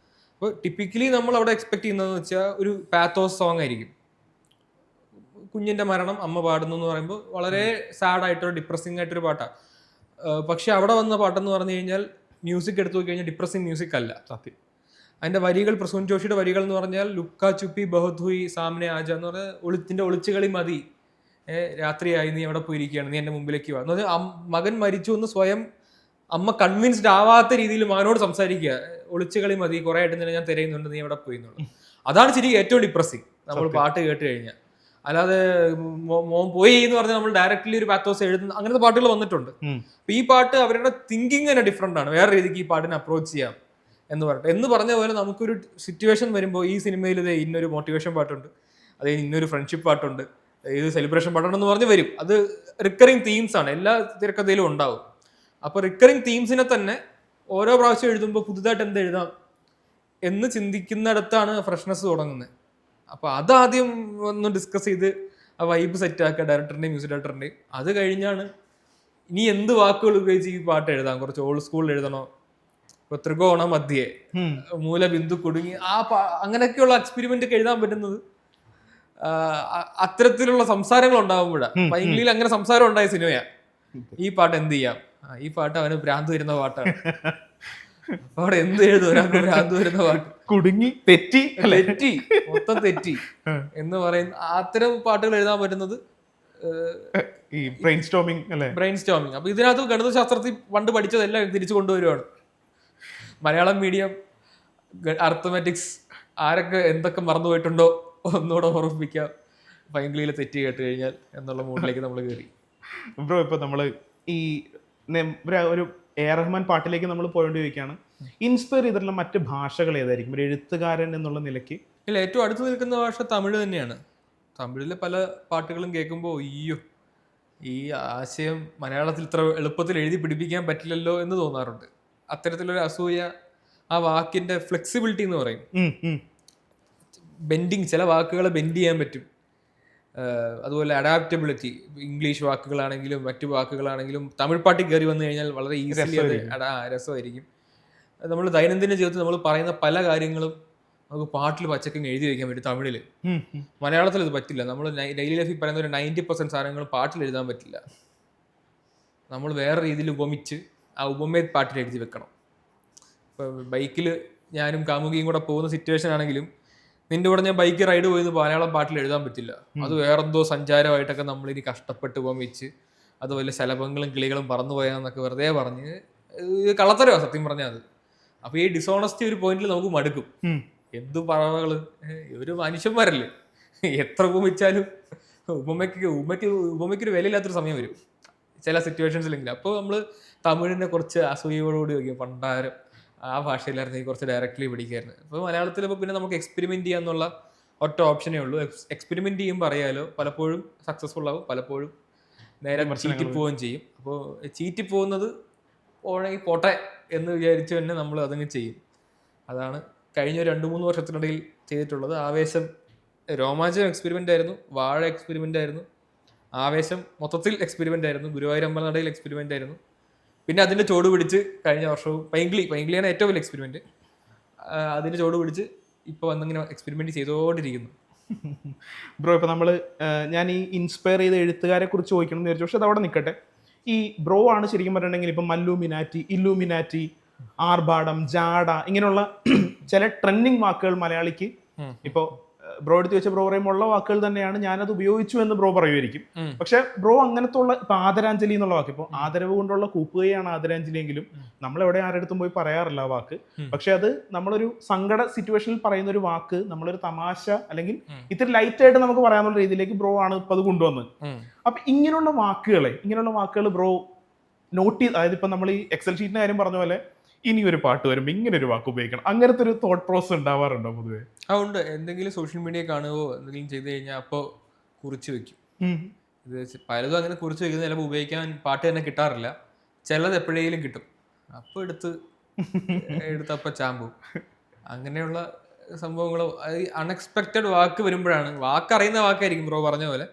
അപ്പോൾ ടിപ്പിക്കലി നമ്മൾ അവിടെ എക്സ്പെക്ട് ചെയ്യുന്നതെന്ന് വെച്ചാൽ ഒരു പാത്തോസ് സോങ് ആയിരിക്കും. കുഞ്ഞിൻ്റെ മരണം അമ്മ പാടുന്നു എന്ന് പറയുമ്പോൾ വളരെ സാഡായിട്ടൊരു ഡിപ്രസിങ് ആയിട്ടൊരു പാട്ടാണ്. പക്ഷെ അവിടെ വന്ന പാട്ടെന്ന് പറഞ്ഞു കഴിഞ്ഞാൽ മ്യൂസിക് എടുത്തു നോക്കി കഴിഞ്ഞാൽ ഡിപ്രസിങ് മ്യൂസിക് അല്ല. സത്യം. അതിൻ്റെ വരികൾ, പ്രസൂൻ ജോഷിയുടെ വരികൾ എന്ന് പറഞ്ഞാൽ ലുക്കാ ചുപ്പി ബഹുത് ഹുയി സാമനെ ആജ എന്ന് പറഞ്ഞാൽ ഒളിച്ചുകളി മതി, രാത്രിയായി, നീ എവിടെ പോയിരിക്കുകയാണ്, നീ എൻ്റെ മുമ്പിലേക്ക് വാ എന്ന് പറഞ്ഞാൽ മകൻ മരിച്ചു എന്ന് സ്വയം അമ്മ കൺവിൻസ്ഡ് ആവാത്ത രീതിയിൽ മകനോട് സംസാരിക്കുക. ഒളിച്ചുകളി മതി, കുറേ ആയിട്ട് ഞാൻ തിരയുന്നുണ്ട്, നീ എവിടെ പോയി എന്നുള്ളത്. അതാണ് ശരിക്കും ഏറ്റവും ഡിപ്രസിങ് നമ്മൾ പാട്ട് കേട്ട് കഴിഞ്ഞാൽ. അല്ലാതെ മോൻ പോയി എന്ന് പറഞ്ഞാൽ നമ്മൾ ഡയറക്റ്റ്ലി ഒരു പാത്തോസ് എഴുതുന്ന അങ്ങനത്തെ പാട്ടുകൾ വന്നിട്ടുണ്ട്. അപ്പൊ ഈ പാട്ട് അവരുടെ തിങ്കിങ് തന്നെ ഡിഫറെന്റ് ആണ്, വേറെ രീതിക്ക് ഈ പാട്ടിനെ അപ്രോച്ച് ചെയ്യാം എന്ന് പറഞ്ഞ പോലെ നമുക്കൊരു സിറ്റുവേഷൻ വരുമ്പോൾ ഈ സിനിമയിൽ ഇത് ഇന്നൊരു മോട്ടിവേഷൻ പാട്ടുണ്ട്, അത് ഇന്നൊരു ഫ്രണ്ട്ഷിപ്പ് പാട്ടുണ്ട്, ഇത് സെലിബ്രേഷൻ പാട്ടുണ്ടെന്ന് പറഞ്ഞ് വരും. അത് റിക്കറിങ് തീംസ് ആണ്, എല്ലാ തിരക്കഥയിലും ഉണ്ടാവും. അപ്പോൾ റിക്കറിങ് തീംസിനെ തന്നെ ഓരോ പ്രാവശ്യം എഴുതുമ്പോൾ പുതുതായിട്ട് എന്ത് എഴുതാം എന്ന് ചിന്തിക്കുന്നിടത്താണ് ഫ്രഷ്നെസ് തുടങ്ങുന്നത്. അപ്പോൾ അതാദ്യം ഒന്ന് ഡിസ്കസ് ചെയ്ത് ആ വൈബ് സെറ്റാക്കുക ഡയറക്ടറിൻ്റെയും മ്യൂസിക് ഡയറക്ടറിൻ്റെയും. അത് കഴിഞ്ഞാണ് ഇനി എന്ത് വാക്കുകൾ ഉപയോഗിച്ച് ഈ പാട്ട് എഴുതാം. കുറച്ച് ഓൾഡ് സ്കൂളിൽ എഴുതണോ, ഇപ്പോൾ ത്രികോണ മധ്യേ, മൂലബിന്ദു കുടുങ്ങി, അങ്ങനെയൊക്കെയുള്ള എക്സ്പെരിമെന്റ് ഒക്കെ എഴുതാൻ പറ്റുന്നത് അത്തരത്തിലുള്ള സംസാരങ്ങൾ ഉണ്ടാകുമ്പോഴാണ്. പൈങ്കിളിയിൽ അങ്ങനെ സംസാരം ഉണ്ടായ സിനിമയാണ്. ഈ പാട്ട് എന്ത് ചെയ്യാം, ഈ പാട്ട് അവന് ഭ്രാന്ത് വരുന്ന പാട്ടാണ്, അവിടെ എന്ത് എഴുതും, ഒരാൾക്ക് ഭ്രാന്ത് വരുന്ന പാട്ട്, കുടുങ്ങി, തെറ്റി മൊത്തം തെറ്റി എന്ന് പറയുന്ന അത്തരം പാട്ടുകൾ എഴുതാൻ പറ്റുന്നത് ഈ ബ്രെയിൻ സ്റ്റോമിങ് അല്ലേ? Brain storming. അപ്പോൾ ഇതിനകത്ത് ഗണിതശാസ്ത്രത്തിൽ പണ്ട് പഠിച്ചതെല്ലാം തിരിച്ചു കൊണ്ടുവരുവാണ്. മലയാളം മീഡിയം അർത്ഥമാറ്റിക്സ് ആരൊക്കെ എന്തൊക്കെ മറന്നുപോയിട്ടുണ്ടോ ഒന്നുകൂടെ ഓർമ്മിപ്പിക്കാം പൈങ്കിളിയിൽ തെറ്റ് കേട്ട് കഴിഞ്ഞാൽ എന്നുള്ള മൂഡിലേക്ക് നമ്മൾ കയറി. ബ്രോ ഇപ്പോൾ നമ്മൾ ഈ ഒരു എ റഹ്മാൻ പാട്ടിലേക്ക് നമ്മൾ പോയോണ്ടിരിക്കുകയാണ്. ഇൻസ്പയർ ചെയ്തിട്ടുള്ള മറ്റ് ഭാഷകൾ ഏതായിരിക്കും ഒരു എഴുത്തുകാരൻ എന്നുള്ള നിലയ്ക്ക്? ഇല്ല, ഏറ്റവും അടുത്ത് നിൽക്കുന്ന ഭാഷ തമിഴ് തന്നെയാണ്. തമിഴിലെ പല പാട്ടുകളും കേൾക്കുമ്പോൾ അയ്യോ, ഈ ആശയം മലയാളത്തിൽ ഇത്ര എളുപ്പത്തിൽ എഴുതി പിടിപ്പിക്കാൻ പറ്റില്ലല്ലോ എന്ന് തോന്നാറുണ്ട്. അത്തരത്തിലൊരു അസൂയ, ആ വാക്കിൻ്റെ ഫ്ലെക്സിബിലിറ്റി എന്ന് പറയും, ബെൻഡിങ്, ചില വാക്കുകളെ ബെൻഡ് ചെയ്യാൻ പറ്റും. അതുപോലെ അഡാപ്റ്റബിലിറ്റി, ഇംഗ്ലീഷ് വാക്കുകളാണെങ്കിലും മറ്റു വാക്കുകളാണെങ്കിലും തമിഴ് പാട്ടിൽ കയറി വന്നു കഴിഞ്ഞാൽ വളരെ ഈസിലി അത് രസമായിരിക്കും. നമ്മൾ ദൈനംദിന ജീവിതത്തിൽ നമ്മൾ പറയുന്ന പല കാര്യങ്ങളും നമുക്ക് പാട്ടിൽ പച്ചക്കും എഴുതി വയ്ക്കാൻ പറ്റും തമിഴിൽ. മലയാളത്തിൽ ഇത് പറ്റില്ല. നമ്മൾ ഡെയിലി ലൈഫിൽ പറയുന്ന ഒരു 90% സാധനങ്ങൾ പാട്ടിൽ എഴുതാൻ പറ്റില്ല. നമ്മൾ വേറെ രീതിയിൽ ഉപമിച്ച് ആ ഉപമയെ പാട്ടിൽ എഴുതി വെക്കണം. ഇപ്പോൾ ബൈക്കിൽ ഞാനും കാമുകിയും കൂടെ പോകുന്ന സിറ്റുവേഷൻ ആണെങ്കിലും നിന്റെ കൂടെ ഞാൻ ബൈക്ക് റൈഡ് പോയെന്ന് മലയാളം പാട്ടിൽ എഴുതാൻ പറ്റില്ല. അത് വേറെന്തോ സഞ്ചാരമായിട്ടൊക്കെ നമ്മളിനി കഷ്ടപ്പെട്ട് ഉപമിച്ച് അത് വല്ല ശലഭങ്ങളും കിളികളും പറന്നു പോയാന്നൊക്കെ വെറുതെ പറഞ്ഞ് കള്ളത്തരമാണ് സത്യം പറഞ്ഞാൽ അത്. അപ്പോൾ ഈ ഡിസോണസ്റ്റി ഒരു പോയിന്റിൽ നമുക്ക് മടുക്കും. എന്ത് പറവകള്, ഒരു മനുഷ്യന്മാരല്ലേ, എത്ര ഉപമിച്ചാലും ഉപമയ്ക്കൊരു വിലയില്ലാത്തൊരു സമയം വരും ചില സിറ്റുവേഷൻസിലെങ്കിലും. അപ്പോൾ നമ്മൾ തമിഴിനെ കുറച്ച് അസൂയോടുകൂടി വയ്ക്കും, പണ്ടാരം ആ ഭാഷയിലായിരുന്നെങ്കിൽ കുറച്ച് ഡയറക്റ്റ്ലി പിടിക്കായിരുന്നു. അപ്പോൾ മലയാളത്തിൽ ഇപ്പോൾ പിന്നെ നമുക്ക് എക്സ്പെരിമെൻറ്റ് ചെയ്യാന്നുള്ള ഒറ്റ ഓപ്ഷനേ ഉള്ളൂ. എക്സ്പെരിമെൻറ്റ് ചെയ്യുമ്പോൾ അറിയാലോ, പലപ്പോഴും സക്സസ്ഫുൾ ആവും, പലപ്പോഴും നേരെ ചീറ്റിപ്പോവുകയും ചെയ്യും. അപ്പോൾ ചീറ്റിപ്പോകുന്നത് പോണെങ്കിൽ പോട്ടെ എന്ന് വിചാരിച്ചു തന്നെ നമ്മൾ അതങ്ങ് ചെയ്യും. അതാണ് കഴിഞ്ഞ 2-3 വർഷത്തിനിടയിൽ ചെയ്തിട്ടുള്ളത്. ആവേശം രോമാഞ്ചം എക്സ്പെരിമെൻ്റ് ആയിരുന്നു, വാഴ എക്സ്പെരിമെൻ്റ് ആയിരുന്നു, ആവേശം മൊത്തത്തിൽ എക്സ്പെരിമെൻ്റ് ആയിരുന്നു, ഗുരുവായൂർ അമ്പലനടയിൽ എക്സ്പെരിമെൻ്റ് ആയിരുന്നു. പിന്നെ അതിൻ്റെ ചോട് പിടിച്ച് കഴിഞ്ഞ വർഷവും പൈങ്കിളിയാണ് ഏറ്റവും വലിയ എക്സ്പെരിമെൻറ്റ്. അതിൻ്റെ ചോട് പിടിച്ച് ഇപ്പോൾ വന്നിങ്ങനെ എക്സ്പെരിമെൻറ്റ് ചെയ്തുകൊണ്ടിരിക്കുന്നു. ബ്രോ ഇപ്പോൾ ഞാൻ ഈ ഇൻസ്പയർ ചെയ്ത എഴുത്തുകാരെ കുറിച്ച് ചോദിക്കണം എന്ന് വിചാരിച്ചു. പക്ഷെ അത് അവിടെ നിൽക്കട്ടെ. ഈ ബ്രോ ആണ് ശരിക്കും പറഞ്ഞിട്ടുണ്ടെങ്കിൽ ഇപ്പം മല്ലൂമിനാറ്റി, ഇല്ലൂമിനാറ്റി, ആർഭാടം, ജാട, ഇങ്ങനെയുള്ള ചില ട്രെൻഡിങ് വാക്കുകൾ മലയാളിക്ക് ഇപ്പോൾ ബ്രോ എടുത്ത് വെച്ച ബ്രോ പറയുമ്പോൾ വാക്കുകൾ തന്നെയാണ്, ഞാനത് ഉപയോഗിച്ചു എന്ന് ബ്രോ പറയുമായിരിക്കും. പക്ഷെ ബ്രോ അങ്ങനത്തെ ഉള്ള ഇപ്പൊ ആദരാഞ്ജലി എന്നുള്ള വാക്ക്, ഇപ്പോൾ ആദരവ് കൊണ്ടുള്ള കൂപ്പുകയാണ് ആദരാഞ്ജലി എങ്കിലും നമ്മൾ എവിടെ ആരുടെ പോയി പറയാറില്ല ആ വാക്ക്. പക്ഷെ അത് നമ്മളൊരു സങ്കട സിറ്റുവേഷനിൽ പറയുന്ന ഒരു വാക്ക്, നമ്മളൊരു തമാശ അല്ലെങ്കിൽ ഇത്തിരി ലൈറ്റ് ആയിട്ട് നമുക്ക് പറയാനുള്ള രീതിയിലേക്ക് ബ്രോ ആണ് ഇപ്പൊ അത് കൊണ്ടുവന്നത്. അപ്പൊ ഇങ്ങനെയുള്ള വാക്കുകൾ ബ്രോ നോട്ട് ചെയ്ത്, അതായത് ഇപ്പൊ നമ്മൾ ഈ എക്സൽ ഷീറ്റിന്റെ കാര്യം പറഞ്ഞ പോലെ ഇനി ഒരു പാട്ട് വരുമ്പോൾ ഇങ്ങനെ ഒരു വാക്ക് ഉപയോഗിക്കണം, അങ്ങനത്തെ ഒരു തോട്ട് പ്രോസസ് ഉണ്ടാവാറുണ്ടോ പൊതുവെ? ഉണ്ട്. എന്തെങ്കിലും സോഷ്യൽ മീഡിയ കാണുകയോ എന്തെങ്കിലും ചെയ്ത് കഴിഞ്ഞാൽ അപ്പോൾ കുറിച്ച് വെക്കും. ഇത് പലതും അങ്ങനെ കുറിച്ച് വെക്കുന്നത് ചിലപ്പോൾ ഉപയോഗിക്കാൻ പാട്ട് തന്നെ കിട്ടാറില്ല, ചിലത് എപ്പോഴേലും കിട്ടും, അപ്പോൾ എടുത്തപ്പോൾ ചാമ്പും. അങ്ങനെയുള്ള സംഭവങ്ങൾ, അൺഎക്സ്പെക്റ്റഡ് വാക്ക് വരുമ്പോഴാണ്, വാക്കറിയുന്ന വാക്കായിരിക്കും ബ്രോ പറഞ്ഞ പോലെ,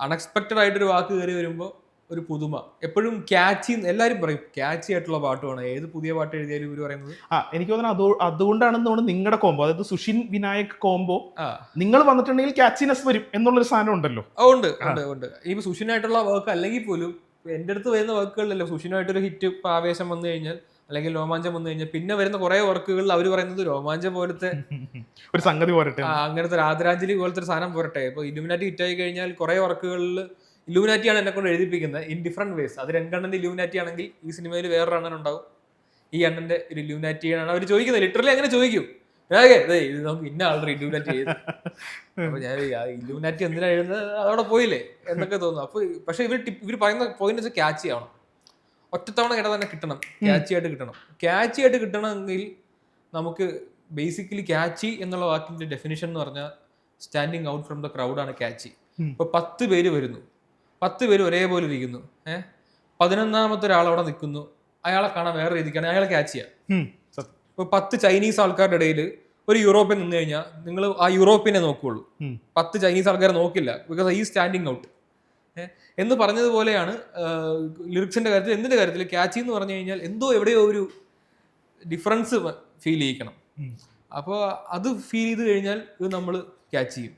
അൺഎക്സ്പെക്റ്റഡ് ആയിട്ടൊരു വാക്ക് കയറി വരുമ്പോൾ ഒരു പുതുമ. എപ്പോഴും ക്യാച്ചി, എല്ലാവരും പറയും ക്യാച്ചി ആയിട്ടുള്ള പാട്ടുമാണ് ഏത് പുതിയ പാട്ട് എഴുതിയാലും ഇവർ പറയുന്നത്. എനിക്ക് തോന്നുന്നു അതുകൊണ്ടാണെന്ന് തോന്നുന്നു നിങ്ങളുടെ കോംബോ, അതായത് സുഷിൻ വിനായക് കോംബോ, നിങ്ങൾ വന്നിട്ടുണ്ടെങ്കിൽ ക്യാച്ചിനെസ് വരും എന്നുള്ളൊരു സാധനം ഉണ്ടല്ലോ. ഉണ്ട്. ഈ സുഷിനായിട്ടുള്ള വർക്ക് അല്ലെങ്കിൽ പോലും എൻ്റെ അടുത്ത് വരുന്ന വർക്കുകളിലല്ലോ സുഷിനായിട്ടൊരു ഹിറ്റ്, ഇപ്പം ആവേശം വന്നു കഴിഞ്ഞാൽ അല്ലെങ്കിൽ രോമാഞ്ചം വന്നു കഴിഞ്ഞാൽ പിന്നെ വരുന്ന കുറെ വർക്കുകളിൽ അവർ പറയുന്നത് രോമാഞ്ചം പോലത്തെ ഒരു സംഗതി പോരട്ടെ, അങ്ങനത്തെ ഒരു ആദരാഞ്ജലി പോലത്തെ ഒരു സാധനം പോരട്ടെ. ഇപ്പോൾ ഇലുമിനാറ്റി ഹിറ്റായി കഴിഞ്ഞാൽ കുറെ വർക്കുകളിൽ ഇലൂമിനാറ്റിയാണ് എന്നെ കൊണ്ട് എഴുതിപ്പിക്കുന്നത് ഇൻ ഡിഫറെന്റ് വേസ്. അത് രണ്ടെണ്ണന്റെ ഇലൂമിനാറ്റി ആണെങ്കിൽ ഈ സിനിമയിൽ വേറൊരു അണ്ണൻ ഉണ്ടാവും, ഈ അണ്ണന്റെ ഒരു ഇലൂമിനാറ്റിയാണ് അവർ ചോദിക്കുന്നത്. ലിറ്ററലി അങ്ങനെ ചോദിക്കും, ഇത് നമുക്ക് ഇന്ന ആളുടെ ഇലൂമിനാറ്റി ചെയ്ത്. അപ്പൊ ഞാൻ ഇലൂമിനാറ്റി എന്തിനാ എഴുതുന്നത്, അതവിടെ പോയില്ലേ എന്നൊക്കെ തോന്നും. അപ്പൊ പക്ഷെ ഇവർ പറയുന്ന പോയിന്റ് വെച്ചാൽ ക്യാച്ചി ആവണം, ഒറ്റത്തവണ ഇട തന്നെ കിട്ടണം, ക്യാച്ചി ആയിട്ട് കിട്ടണമെങ്കിൽ നമുക്ക് ബേസിക്കലി ക്യാച്ചി എന്നുള്ള വാക്കിന്റെ ഡെഫിനിഷൻ എന്ന് പറഞ്ഞാൽ സ്റ്റാൻഡിങ് ഔട്ട് ഫ്രം ദ ക്രൗഡാണ് ക്യാച്ചി. ഇപ്പൊ 10 പേര് വരുന്നു, 10 പേര് ഒരേപോലെ ഇരിക്കുന്നു, 11ാമത്തെ ഒരാൾ അവിടെ നിൽക്കുന്നു, അയാളെ കാണാൻ വേറെ രീതിക്കാണ്, അയാളെ ക്യാച്ച് ചെയ്യാം. ഇപ്പൊ 10 ചൈനീസ് ആൾക്കാരുടെ ഇടയിൽ ഒരു യൂറോപ്യൻ നിന്ന് കഴിഞ്ഞാൽ നിങ്ങൾ ആ യൂറോപ്യനെ നോക്കുകയുള്ളൂ, 10 ചൈനീസ് ആൾക്കാരെ നോക്കില്ല, ബിക്കോസ് ഈ സ്റ്റാൻഡിങ് ഔട്ട് എന്ന് പറഞ്ഞതുപോലെയാണ് ലിറിക്സിന്റെ കാര്യത്തിൽ. എന്തിന്റെ കാര്യത്തിൽ ക്യാച്ചി എന്ന് പറഞ്ഞു കഴിഞ്ഞാൽ എന്തോ എവിടെയോ ഒരു ഡിഫറൻസ് ഫീൽ ചെയ്യിക്കണം. അപ്പോൾ അത് ഫീൽ ചെയ്ത് കഴിഞ്ഞാൽ ഇത് നമ്മൾ ക്യാച്ച് ചെയ്യും.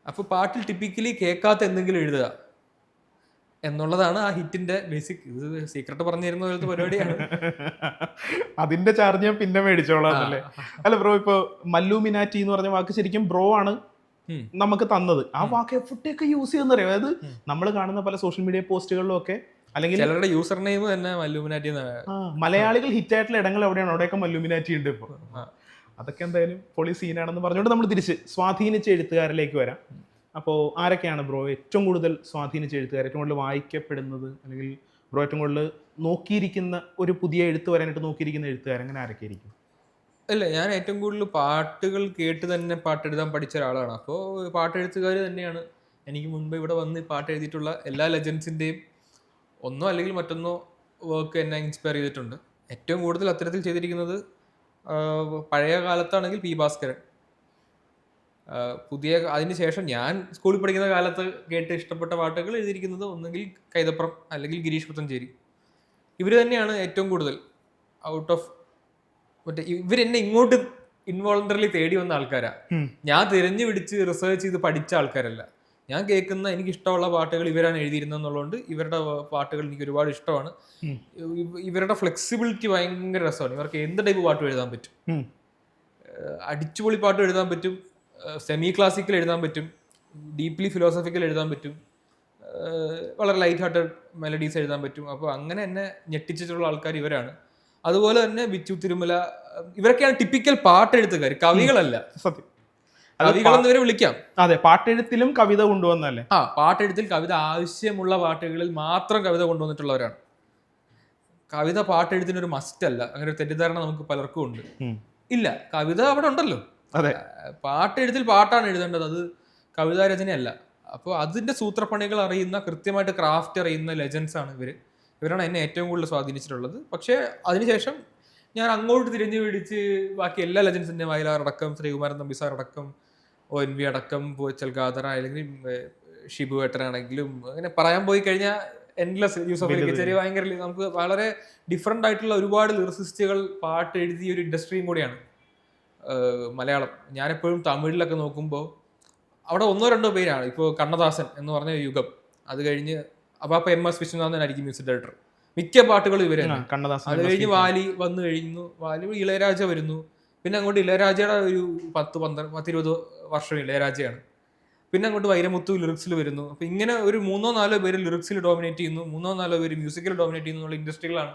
അപ്പോൾ പാട്ടിൽ ടിപ്പിക്കലി കേൾക്കാത്ത എന്തെങ്കിലും എഴുതുക എന്നുള്ളതാണ് ആ ഹിറ്റിന്റെ ബേസിക്. ഇത് സീക്രട്ട് പറഞ്ഞു തരുന്ന പോലത്തെ പരിപാടിയാണ്. അതിന്റെ ചാർജ് ഞാൻ പിന്നെ മേടിച്ചോളാം അല്ലേ. അല്ല ബ്രോ, ഇപ്പൊ മല്ലൂമിനാറ്റി എന്ന് പറഞ്ഞ വാക്ക് ശരിക്കും ബ്രോ ആണ് നമുക്ക് തന്നത്. ആ വാക്ക് എഫർട്ടൊക്കെ യൂസ് ചെയ്യുന്ന അറിയാം. അതായത് നമ്മൾ കാണുന്ന പല സോഷ്യൽ മീഡിയ പോസ്റ്റുകളിലും ഒക്കെ അല്ലെങ്കിൽ ചിലരുടെ യൂസർ നെയിം തന്നെ മല്ലൂമിനാറ്റി. മലയാളികൾ ഹിറ്റായിട്ടുള്ള ഇടങ്ങൾ എവിടെയാണ്, അവിടെയൊക്കെ മല്ലൂമിനാറ്റി ഉണ്ട് ഇപ്പോൾ. അതൊക്കെ എന്തായാലും പൊളി സീനാണെന്ന് പറഞ്ഞുകൊണ്ട് നമ്മൾ തിരിച്ച് സ്വാധീനിച്ച എഴുത്തുകാരിലേക്ക് വരാം. അപ്പോൾ ആരൊക്കെയാണ് ബ്രോ ഏറ്റവും കൂടുതൽ സ്വാധീനിച്ച എഴുത്തുകാർ, ഏറ്റവും കൂടുതൽ വായിക്കപ്പെടുന്നത്, അല്ലെങ്കിൽ ബ്രോ ഏറ്റവും കൂടുതൽ നോക്കിയിരിക്കുന്ന ഒരു പുതിയ എഴുത്ത് വരാനായിട്ട് നോക്കിയിരിക്കുന്ന എഴുത്തുകാർ, അങ്ങനെ ആരൊക്കെ ആയിരിക്കും? അല്ല, ഞാൻ ഏറ്റവും കൂടുതൽ പാട്ടുകൾ കേട്ട് തന്നെ പാട്ടെഴുതാൻ പഠിച്ച ഒരാളാണ്. അപ്പോൾ പാട്ടെഴുത്തുകാർ തന്നെയാണ് എനിക്ക് മുൻപ് ഇവിടെ വന്ന് പാട്ട് എഴുതിയിട്ടുള്ള എല്ലാ ലെജൻസിൻ്റെയും ഒന്നോ അല്ലെങ്കിൽ മറ്റൊന്നോ വർക്ക് എന്നെ ഇൻസ്പയർ ചെയ്തിട്ടുണ്ട്. ഏറ്റവും കൂടുതൽ അത്തരത്തിൽ ചെയ്തിരിക്കുന്നത് പഴയ കാലത്താണെങ്കിൽ പി ഭാസ്കരൻ. പുതിയ അതിനുശേഷം ഞാൻ സ്കൂളിൽ പഠിക്കുന്ന കാലത്ത് കേട്ട് ഇഷ്ടപ്പെട്ട പാട്ടുകൾ എഴുതിയിരിക്കുന്നത് ഒന്നുകിൽ കൈതപ്രം അല്ലെങ്കിൽ ഗിരീഷ് പുത്തഞ്ചേരി. ഇവർ തന്നെയാണ് ഏറ്റവും കൂടുതൽ ഔട്ട് ഓഫ് മറ്റേ ഇവരെന്നെ ഇങ്ങോട്ട് ഇൻവോളണ്ടറിലി തേടി വന്ന ആൾക്കാരാണ്. ഞാൻ തിരഞ്ഞു പിടിച്ച് റിസർച്ച് ചെയ്ത് പഠിച്ച ആൾക്കാരല്ല. ഞാൻ കേൾക്കുന്ന എനിക്ക് ഇഷ്ടമുള്ള പാട്ടുകൾ ഇവരാണ് എഴുതിയിരുന്നതെന്നുള്ളതുകൊണ്ട് ഇവരുടെ പാട്ടുകൾ എനിക്ക് ഒരുപാട് ഇഷ്ടമാണ്. ഇവരുടെ ഫ്ലെക്സിബിലിറ്റി ഭയങ്കര രസമാണ്. ഇവർക്ക് എന്ത് ടൈപ്പ് പാട്ടും എഴുതാൻ പറ്റും. അടിച്ചുപൊളി പാട്ടും എഴുതാൻ പറ്റും, സെമി ക്ലാസിക്കൽ എഴുതാൻ പറ്റും, ഡീപ്ലി ഫിലോസഫിക്കൽ എഴുതാൻ പറ്റും, വളരെ ലൈറ്റ് ഹാർട്ടഡ് മെലഡീസ് എഴുതാൻ പറ്റും. അപ്പോൾ അങ്ങനെ എന്നെ ഞെട്ടിച്ചിട്ടുള്ള ആൾക്കാർ ഇവരാണ്. അതുപോലെ തന്നെ ബിച്ചു തിരുമല, ഇവരൊക്കെയാണ് ടിപ്പിക്കൽ പാട്ടെഴുത്തുകാർ, കവികളല്ല. സത്യം, കവികളെന്ന് ഇവരെ വിളിക്കാം. അതെ, പാട്ടെഴുത്തിലും കവിത കൊണ്ടുവന്നല്ലേ. പാട്ടെഴുത്തിൽ കവിത ആവശ്യമുള്ള പാട്ടുകളിൽ മാത്രം കവിത കൊണ്ടുവന്നിട്ടുള്ളവരാണ്. കവിത പാട്ടെഴുത്തിനൊരു മസ്റ്റ് അല്ല, അങ്ങനെ ഒരു തെറ്റിദ്ധാരണ നമുക്ക് പലർക്കും ഉണ്ട്. ഇല്ല, കവിത അവിടെ ഉണ്ടല്ലോ. അതെ, പാട്ടെഴുത്തിൽ പാട്ടാണ് എഴുതേണ്ടത്, അത് കവിതാ രചനയല്ല. അപ്പോൾ അതിന്റെ സൂത്രപ്പണികൾ അറിയുന്ന, കൃത്യമായിട്ട് ക്രാഫ്റ്റ് അറിയുന്ന ലെജൻസ് ആണ് ഇവരാണ് എന്നെ ഏറ്റവും കൂടുതൽ സ്വാധീനിച്ചിട്ടുള്ളത്. പക്ഷേ അതിനുശേഷം ഞാൻ അങ്ങോട്ട് തിരിഞ്ഞു പിടിച്ച് ബാക്കി എല്ലാ ലെജൻസിന്റെ, വയലാറടക്കം, ശ്രീകുമാരൻ തമ്പി സാർ അടക്കം, ONV അടക്കം, പൂച്ചൽ ഖാദർ അല്ലെങ്കിൽ ഷിബു ഏട്ടനാണെങ്കിലും, അങ്ങനെ പറയാൻ പോയി കഴിഞ്ഞാൽ എൻഡ്ലെസ്. യൂസഫ് അലി കച്ചേരി ഭയങ്കര, നമുക്ക് വളരെ ഡിഫറെൻ്റ് ആയിട്ടുള്ള ഒരുപാട് ലിറിസിസ്റ്റുകൾ പാട്ട് എഴുതിയ ഒരു ഇൻഡസ്ട്രിയും കൂടിയാണ് മലയാളം. ഞാനെപ്പോഴും തമിഴിലൊക്കെ നോക്കുമ്പോൾ അവിടെ ഒന്നോ രണ്ടോ പേരാണ്. ഇപ്പോൾ കണ്ണദാസൻ എന്ന് പറഞ്ഞ യുഗം, അത് കഴിഞ്ഞ് അപ്പോൾ MS വിശ്വനാഥനായിരിക്കും മ്യൂസിക് ഡയറക്ടർ. മിക്ക പാട്ടുകളും ഇവരാണ്. അത് കഴിഞ്ഞ് വാലി വന്നു കഴിഞ്ഞു, വാലി ഇളയരാജ വരുന്നു. പിന്നെ അങ്ങോട്ട് ഇളയരാജയുടെ ഒരു 10-20 വർഷം ഇളയരാജയാണ്. പിന്നെ അങ്ങോട്ട് വൈരമുത്തു ലിറിക്സിൽ വരുന്നു. അപ്പോൾ ഇങ്ങനെ ഒരു 3-4 പേര് ലിറിക്സിൽ ഡോമിനേറ്റ് ചെയ്യുന്നു, 3-4 പേര് മ്യൂസിക്കിൽ ഡോമിനേറ്റ് ചെയ്യുന്നു എന്നുള്ള ഇൻഡസ്ട്രികളാണ്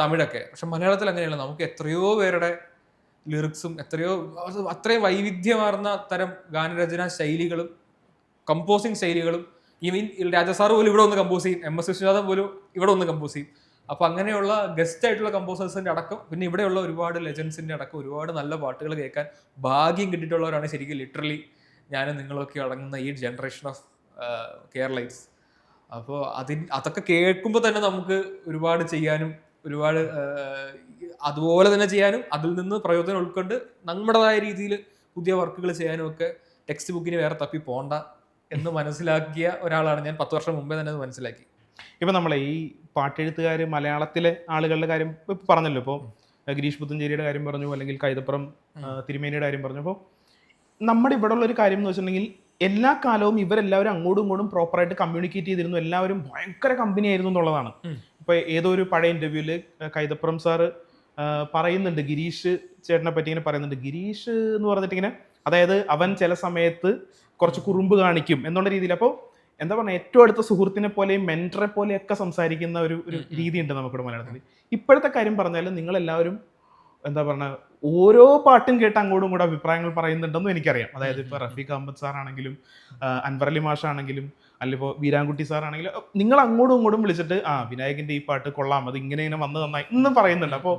തമിഴൊക്കെ. പക്ഷെ മലയാളത്തിൽ അങ്ങനെയല്ല. നമുക്ക് എത്രയോ പേരുടെ ലിറിക്സും അത്രയും വൈവിധ്യമാർന്ന തരം ഗാനരചനാ ശൈലികളും കമ്പോസിങ് ശൈലികളും. ഈവൻ രാജസാർ പോലും ഇവിടെ ഒന്ന് കമ്പോസ് ചെയ്യും, MS വിശ്വനാഥൻ പോലും ഇവിടെ ഒന്ന് കമ്പോസ് ചെയ്യും. അപ്പോൾ അങ്ങനെയുള്ള ഗസ്റ്റ് ആയിട്ടുള്ള കമ്പോസേഴ്സിന്റെ അടക്കം, പിന്നെ ഇവിടെയുള്ള ഒരുപാട് ലെജൻസിന്റെ അടക്കം ഒരുപാട് നല്ല പാട്ടുകൾ കേൾക്കാൻ ഭാഗ്യം കിട്ടിയിട്ടുള്ളവരാണ് ശരിക്കും ലിറ്ററലി ഞാനും നിങ്ങളൊക്കെ അടങ്ങുന്ന ഈ ജനറേഷൻ ഓഫ് കേരളൈറ്റ്സ്. അപ്പോൾ അതൊക്കെ കേൾക്കുമ്പോൾ തന്നെ നമുക്ക് ഒരുപാട് ചെയ്യാനും, ഒരുപാട് അതുപോലെ തന്നെ ചെയ്യാനും, അതിൽ നിന്ന് പ്രയോജനം ഉൾക്കൊണ്ട് നമ്മുടേതായ രീതിയിൽ പുതിയ വർക്കുകൾ ചെയ്യാനും ഒക്കെ ടെക്സ്റ്റ് ബുക്കിന് വേറെ തപ്പി പോണ്ട എന്ന് മനസ്സിലാക്കിയ ഒരാളാണ് ഞാൻ. 10 വർഷം മുമ്പേ തന്നെ അത് മനസ്സിലാക്കി. ഇപ്പം നമ്മളെ ഈ പാട്ടെഴുത്തുകാർ മലയാളത്തിലെ ആളുകളുടെ കാര്യം പറഞ്ഞല്ലോ. ഇപ്പോൾ ഗിരീഷ് പുത്തഞ്ചേരിയുടെ കാര്യം പറഞ്ഞു, അല്ലെങ്കിൽ കൈതപ്പുറം തിരുമേനിയുടെ കാര്യം പറഞ്ഞു. അപ്പോൾ നമ്മുടെ ഇവിടെ ഉള്ളൊരു കാര്യം എന്ന് വെച്ചിട്ടുണ്ടെങ്കിൽ എല്ലാ കാലവും ഇവരെല്ലാവരും അങ്ങോട്ടും ഇങ്ങോട്ടും പ്രോപ്പറായിട്ട് കമ്മ്യൂണിക്കേറ്റ് ചെയ്തിരുന്നു. എല്ലാവരും ഭയങ്കര കമ്പനി ആയിരുന്നു എന്നുള്ളതാണ്. ഇപ്പോൾ ഏതോ ഒരു പഴയ ഇൻ്റർവ്യൂവിൽ കൈതപ്പുറം സാറ് പറയുന്നുണ്ട്, ഗിരീഷ് ചേട്ടനെ പറ്റി ഇങ്ങനെ പറയുന്നുണ്ട്. ഗിരീഷ് എന്ന് പറഞ്ഞിട്ട് ഇങ്ങനെ, അതായത് അവൻ ചില സമയത്ത് കുറച്ച് കുറുമ്പ് കാണിക്കും എന്നുള്ള രീതിയിൽ. അപ്പോൾ എന്താ പറയുക, ഏറ്റവും അടുത്ത സുഹൃത്തിനെ പോലെയും മെൻറ്ററെ പോലെയൊക്കെ സംസാരിക്കുന്ന ഒരു രീതി ഉണ്ട് നമുക്കിവിടെ മലയാളത്തിൽ. ഇപ്പോഴത്തെ കാര്യം പറഞ്ഞാൽ നിങ്ങളെല്ലാവരും എന്താ പറഞ്ഞ ഓരോ പാട്ടും കേട്ട് അങ്ങോട്ടും കൂടെ അഭിപ്രായങ്ങൾ പറയുന്നുണ്ടെന്നും എനിക്കറിയാം. അതായത് ഇപ്പോൾ റഫീഖ് അഹമ്മദ് സാർ ആണെങ്കിലും, അൻവർ അലി മാഷ് ആണെങ്കിലും, അല്ലെങ്കിൽ വീരാൻകുട്ടി സാർ ആണെങ്കിലും, നിങ്ങൾ അങ്ങോട്ടും ഇങ്ങോട്ടും വിളിച്ചിട്ട് വിനായകന്റെ ഈ പാട്ട് കൊള്ളാം, അത് ഇങ്ങനെ വന്ന് നന്നായി ഇന്നും പറയുന്നുണ്ട്. അപ്പോൾ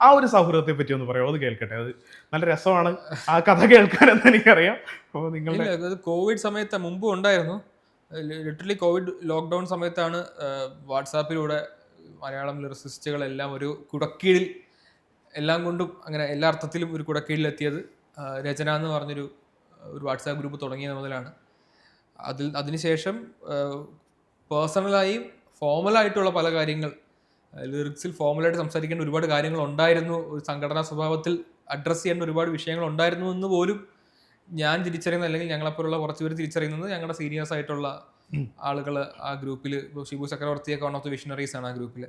ആ ഒരു സൗഹൃദത്തെ പറ്റി ഒന്ന് പറയുമോ? അത് കേൾക്കട്ടെ, അത് നല്ല രസമാണ് ആ കഥ കേൾക്കാനെന്ന് എനിക്കറിയാം. അപ്പോൾ നിങ്ങളുടെ കോവിഡ് സമയത്ത് മുമ്പ് ഉണ്ടായിരുന്നു. ലിറ്ററലി കോവിഡ് ലോക്ക്ഡൗൺ സമയത്താണ് വാട്സാപ്പിലൂടെ മലയാളം ലിറിസിസ്റ്റുകളെല്ലാം ഒരു കുടക്കീഴിൽ, എല്ലാം കൊണ്ടും അങ്ങനെ എല്ലാ അർത്ഥത്തിലും ഒരു കുടക്കീഴിലെത്തിയത്. രചന എന്ന് പറഞ്ഞൊരു വാട്സാപ്പ് ഗ്രൂപ്പ് തുടങ്ങിയത് മുതലാണ്. അതിനുശേഷം പേഴ്സണലായും ഫോമലായിട്ടുള്ള പല കാര്യങ്ങൾ, ലിറിക്സിൽ ഫോമലായിട്ട് സംസാരിക്കേണ്ട ഒരുപാട് കാര്യങ്ങൾ ഉണ്ടായിരുന്നു. ഒരു സംഘടനാ സ്വഭാവത്തിൽ അഡ്രസ്സ് ചെയ്യേണ്ട ഒരുപാട് വിഷയങ്ങൾ ഉണ്ടായിരുന്നു എന്ന് പോലും ഞാൻ തിരിച്ചറിയുന്നത്, അല്ലെങ്കിൽ ഞങ്ങളെപ്പോലുള്ള കുറച്ച് പേര് തിരിച്ചറിയുന്നത് ഞങ്ങളുടെ സീനിയേഴ്സ് ആയിട്ടുള്ള ആളുകൾ ആ ഗ്രൂപ്പിൽ. Shibu ചക്രവർത്തിയൊക്കെ one of the visionaries ആണ് ആ ഗ്രൂപ്പിൽ.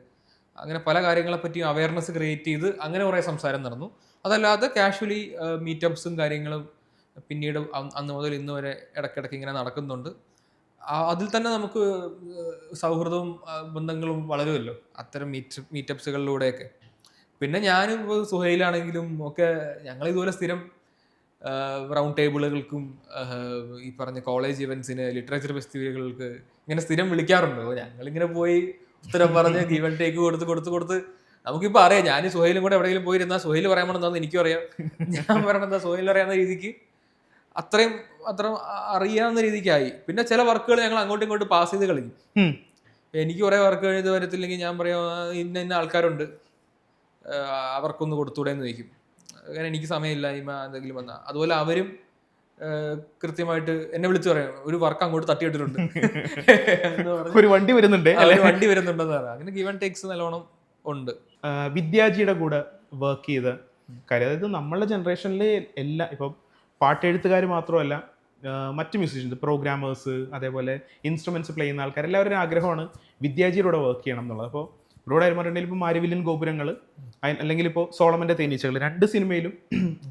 അങ്ങനെ പല കാര്യങ്ങളെപ്പറ്റിയും അവയർനെസ് ക്രിയേറ്റ് ചെയ്ത് അങ്ങനെ കുറേ സംസാരം നടന്നു. അതല്ലാതെ കാഷ്വലി മീറ്റപ്സും കാര്യങ്ങളും പിന്നീട് അന്ന് മുതൽ ഇന്ന് വരെ ഇടയ്ക്കിടയ്ക്ക് ഇങ്ങനെ നടക്കുന്നുണ്ട്. അതിൽ തന്നെ നമുക്ക് സൗഹൃദവും ബന്ധങ്ങളും വളരുമല്ലോ അത്തരം മീറ്റപ്സുകളിലൂടെയൊക്കെ. പിന്നെ ഞാനും സുഹൈലാണെങ്കിലും ഒക്കെ ഞങ്ങൾ ഇതുപോലെ സ്ഥിരം റൗണ്ട് ടേബിളുകൾക്കും ഈ പറഞ്ഞ കോളേജ് ഇവന്റ്സിന്, ലിറ്ററേച്ചർ ഫെസ്റ്റിവലുകൾക്ക് ഇങ്ങനെ സ്ഥിരം വിളിക്കാറുണ്ട്. അപ്പോൾ ഞങ്ങളിങ്ങനെ പോയി ഉത്തരം പറഞ്ഞ് ഗീവ് ആൻഡ് ടേക്ക് കൊടുത്ത് നമുക്കിപ്പോൾ അറിയാം. ഞാൻ സുഹൈലും കൂടെ എവിടെയെങ്കിലും പോയിരുന്നാൽ സുഹൈൽ പറയാൻ പോണെന്താന്ന് എനിക്കും അറിയാം, ഞാൻ പറയണെന്താ സുഹൈൽ അറിയാവുന്ന രീതിക്ക് അത്ര അറിയാവുന്ന രീതിക്കായി. പിന്നെ ചില വർക്കുകൾ ഞങ്ങൾ അങ്ങോട്ടും ഇങ്ങോട്ടും പാസ് ചെയ്ത് കളിക്കും. എനിക്ക് കുറേ വർക്ക് എഴുതി വരത്തില്ലെങ്കിൽ ഞാൻ പറയാം ഇന്ന ആൾക്കാരുണ്ട് അവർക്കൊന്ന് കൊടുത്തൂടെ എന്ന് ചോദിക്കും. അങ്ങനെ എനിക്ക് സമയമില്ലായ്മ എന്തെങ്കിലും വന്നാൽ അതുപോലെ അവരും കൃത്യമായിട്ട് എന്നെ വിളിച്ചു പറയാം ഒരു വർക്ക് അങ്ങോട്ട് തട്ടിയിട്ടിട്ടുണ്ട്, ഒരു വണ്ടി വരുന്നുണ്ടെന്ന് പറയാം. അങ്ങനെ ഗിവ് ആൻഡ് ടേക്സ് നല്ലോണം ഉണ്ട്. വിദ്യാജിയുടെ കൂടെ വർക്ക് ചെയ്ത കാര്യം, അതായത് നമ്മളുടെ ജനറേഷനിൽ എല്ലാ ഇപ്പം പാട്ടെഴുത്തുകാർ മാത്രമല്ല, മറ്റ് മ്യൂസീഷ്യൻസ്, പ്രോഗ്രാമേഴ്സ്, അതേപോലെ ഇൻസ്ട്രുമെന്റ്സ് പ്ലേ ചെയ്യുന്ന ആൾക്കാർ എല്ലാവരുടെയും ആഗ്രഹമാണ് വിദ്യാജിയുടെ കൂടെ വർക്ക് ചെയ്യണം എന്നുള്ളത്. അപ്പോൾ ബ്രോഡ് ആയിരുന്നുണ്ടെങ്കിൽ ഇപ്പോൾ മാരിവില്ലൻ ഗോപുരങ്ങൾ അല്ലെങ്കിൽ ഇപ്പോൾ സോളമൻ്റെ തേനീച്ചകൾ 2 സിനിമയിലും